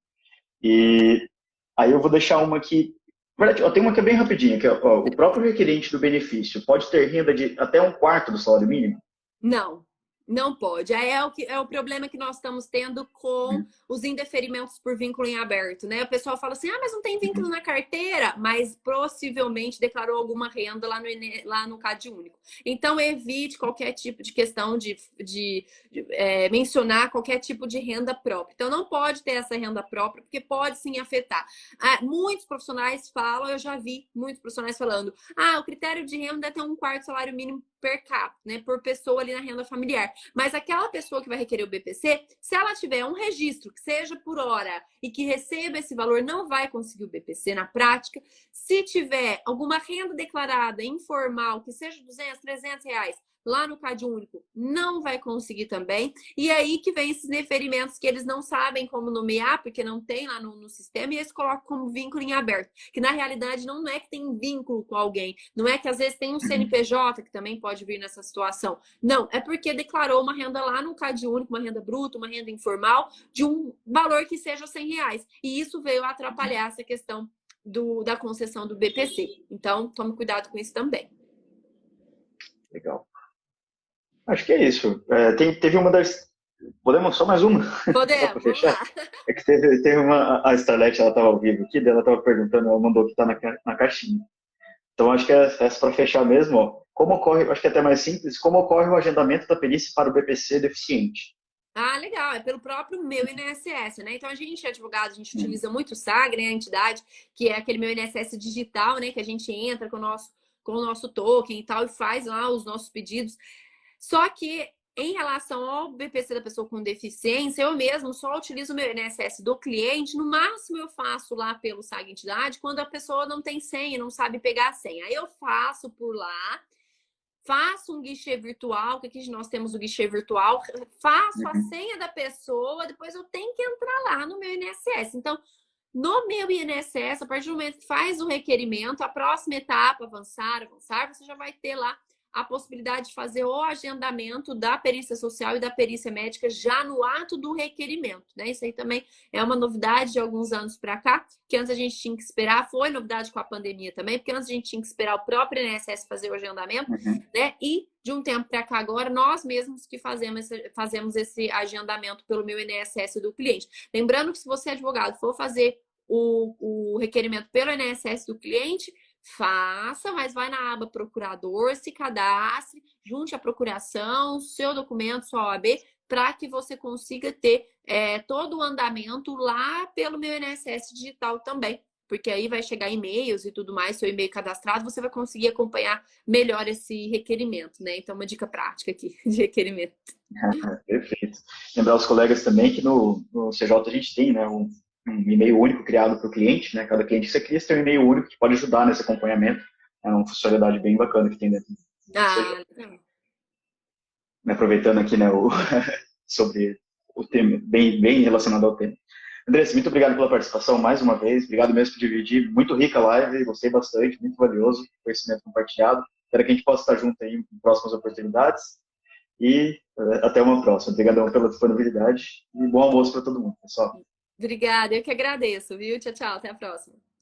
E aí eu vou deixar uma aqui. Na verdade, ó, tem uma que é bem rapidinha, que é, ó, o próprio requerente do benefício pode ter renda de até um quarto do salário mínimo? Não, não pode. Aí é o problema que nós estamos tendo com Uhum, os indeferimentos por vínculo em aberto, né? O pessoal fala assim: ah, mas não tem vínculo uhum, na carteira, mas possivelmente declarou alguma renda lá no CAD único. Então, evite qualquer tipo de questão de mencionar qualquer tipo de renda própria. Então, não pode ter essa renda própria, porque pode sim afetar. Ah, muitos profissionais falam, eu já vi muitos profissionais falando: ah, o critério de renda é ter um quarto salário mínimo per capita, né, por pessoa ali na renda familiar. Mas aquela pessoa que vai requerer o BPC, se ela tiver um registro que seja por hora e que receba esse valor, não vai conseguir o BPC na prática. Se tiver alguma renda declarada informal, que seja 200, 300 reais, lá no CAD único, não vai conseguir também. E aí que vem esses deferimentos que eles não sabem como nomear, porque não tem lá no sistema, e eles colocam como vínculo em aberto. Que na realidade não é que tem vínculo com alguém, não é que às vezes tem um uhum. CNPJ que também pode vir nessa situação. Não, é porque declarou uma renda lá no CAD único, uma renda bruta, uma renda informal, de um valor que seja R$ 100. E isso veio atrapalhar essa questão da concessão do BPC. Então, tome cuidado com isso também. Legal. Acho que é isso. É, teve uma das. Podemos só mais uma, só para Podemos, vamos fechar? lá. É que teve uma. A Starlet, ela estava ao vivo aqui, daí ela estava perguntando, ela mandou que está na caixinha. Então, acho que é essa para fechar mesmo. Ó. Como ocorre, acho que é até mais simples, como ocorre o agendamento da perícia para o BPC deficiente? Ah, legal, é pelo próprio meu INSS, né? Então a gente, advogado, a gente Uhum. utiliza muito o SAG, né? A entidade, que é aquele meu INSS digital, né? Que a gente entra com o nosso token e tal, e faz lá os nossos pedidos. Só que em relação ao BPC da pessoa com deficiência, eu mesmo só utilizo o meu INSS do cliente. No máximo, eu faço lá pelo SAG Entidade quando a pessoa não tem senha, não sabe pegar a senha. Aí eu faço por lá, faço um guichê virtual, que aqui nós temos o guichê virtual, faço a Uhum. senha da pessoa, depois eu tenho que entrar lá no meu INSS. Então, no meu INSS, a partir do momento que faz o requerimento, a próxima etapa, avançar, você já vai ter lá a possibilidade de fazer o agendamento da perícia social e da perícia médica já no ato do requerimento, né? Isso aí também é uma novidade de alguns anos para cá, que antes a gente tinha que esperar, foi novidade com a pandemia também, porque antes a gente tinha que esperar o próprio INSS fazer o agendamento, Uhum. né? E de um tempo para cá agora, nós mesmos que fazemos esse agendamento pelo meu INSS do cliente. Lembrando que se você, advogado, for fazer o requerimento pelo INSS do cliente, faça, mas vai na aba procurador, se cadastre, junte a procuração, seu documento, sua OAB, para que você consiga ter todo o andamento lá pelo meu INSS digital também. Porque aí vai chegar e-mails e tudo mais, seu e-mail cadastrado, você vai conseguir acompanhar melhor esse requerimento, né? Então, uma dica prática aqui de requerimento. Perfeito. Lembrar os colegas também que no CJ a gente tem, né, um e-mail único criado para o cliente, né? Cada cliente que você cria, você tem um e-mail único que pode ajudar nesse acompanhamento. É uma funcionalidade bem bacana que tem dentro do CJ. Ah, legal. Aproveitando aqui, né, sobre o tema, bem relacionado ao tema. Andressa, muito obrigado pela participação mais uma vez. Obrigado mesmo por dividir. Muito rica a live, gostei bastante, muito valioso, conhecimento compartilhado. Espero que a gente possa estar junto aí em próximas oportunidades. E até uma próxima. Obrigadão pela disponibilidade e bom almoço para todo mundo, pessoal. Obrigada, eu que agradeço, viu? Tchau, tchau, até a próxima.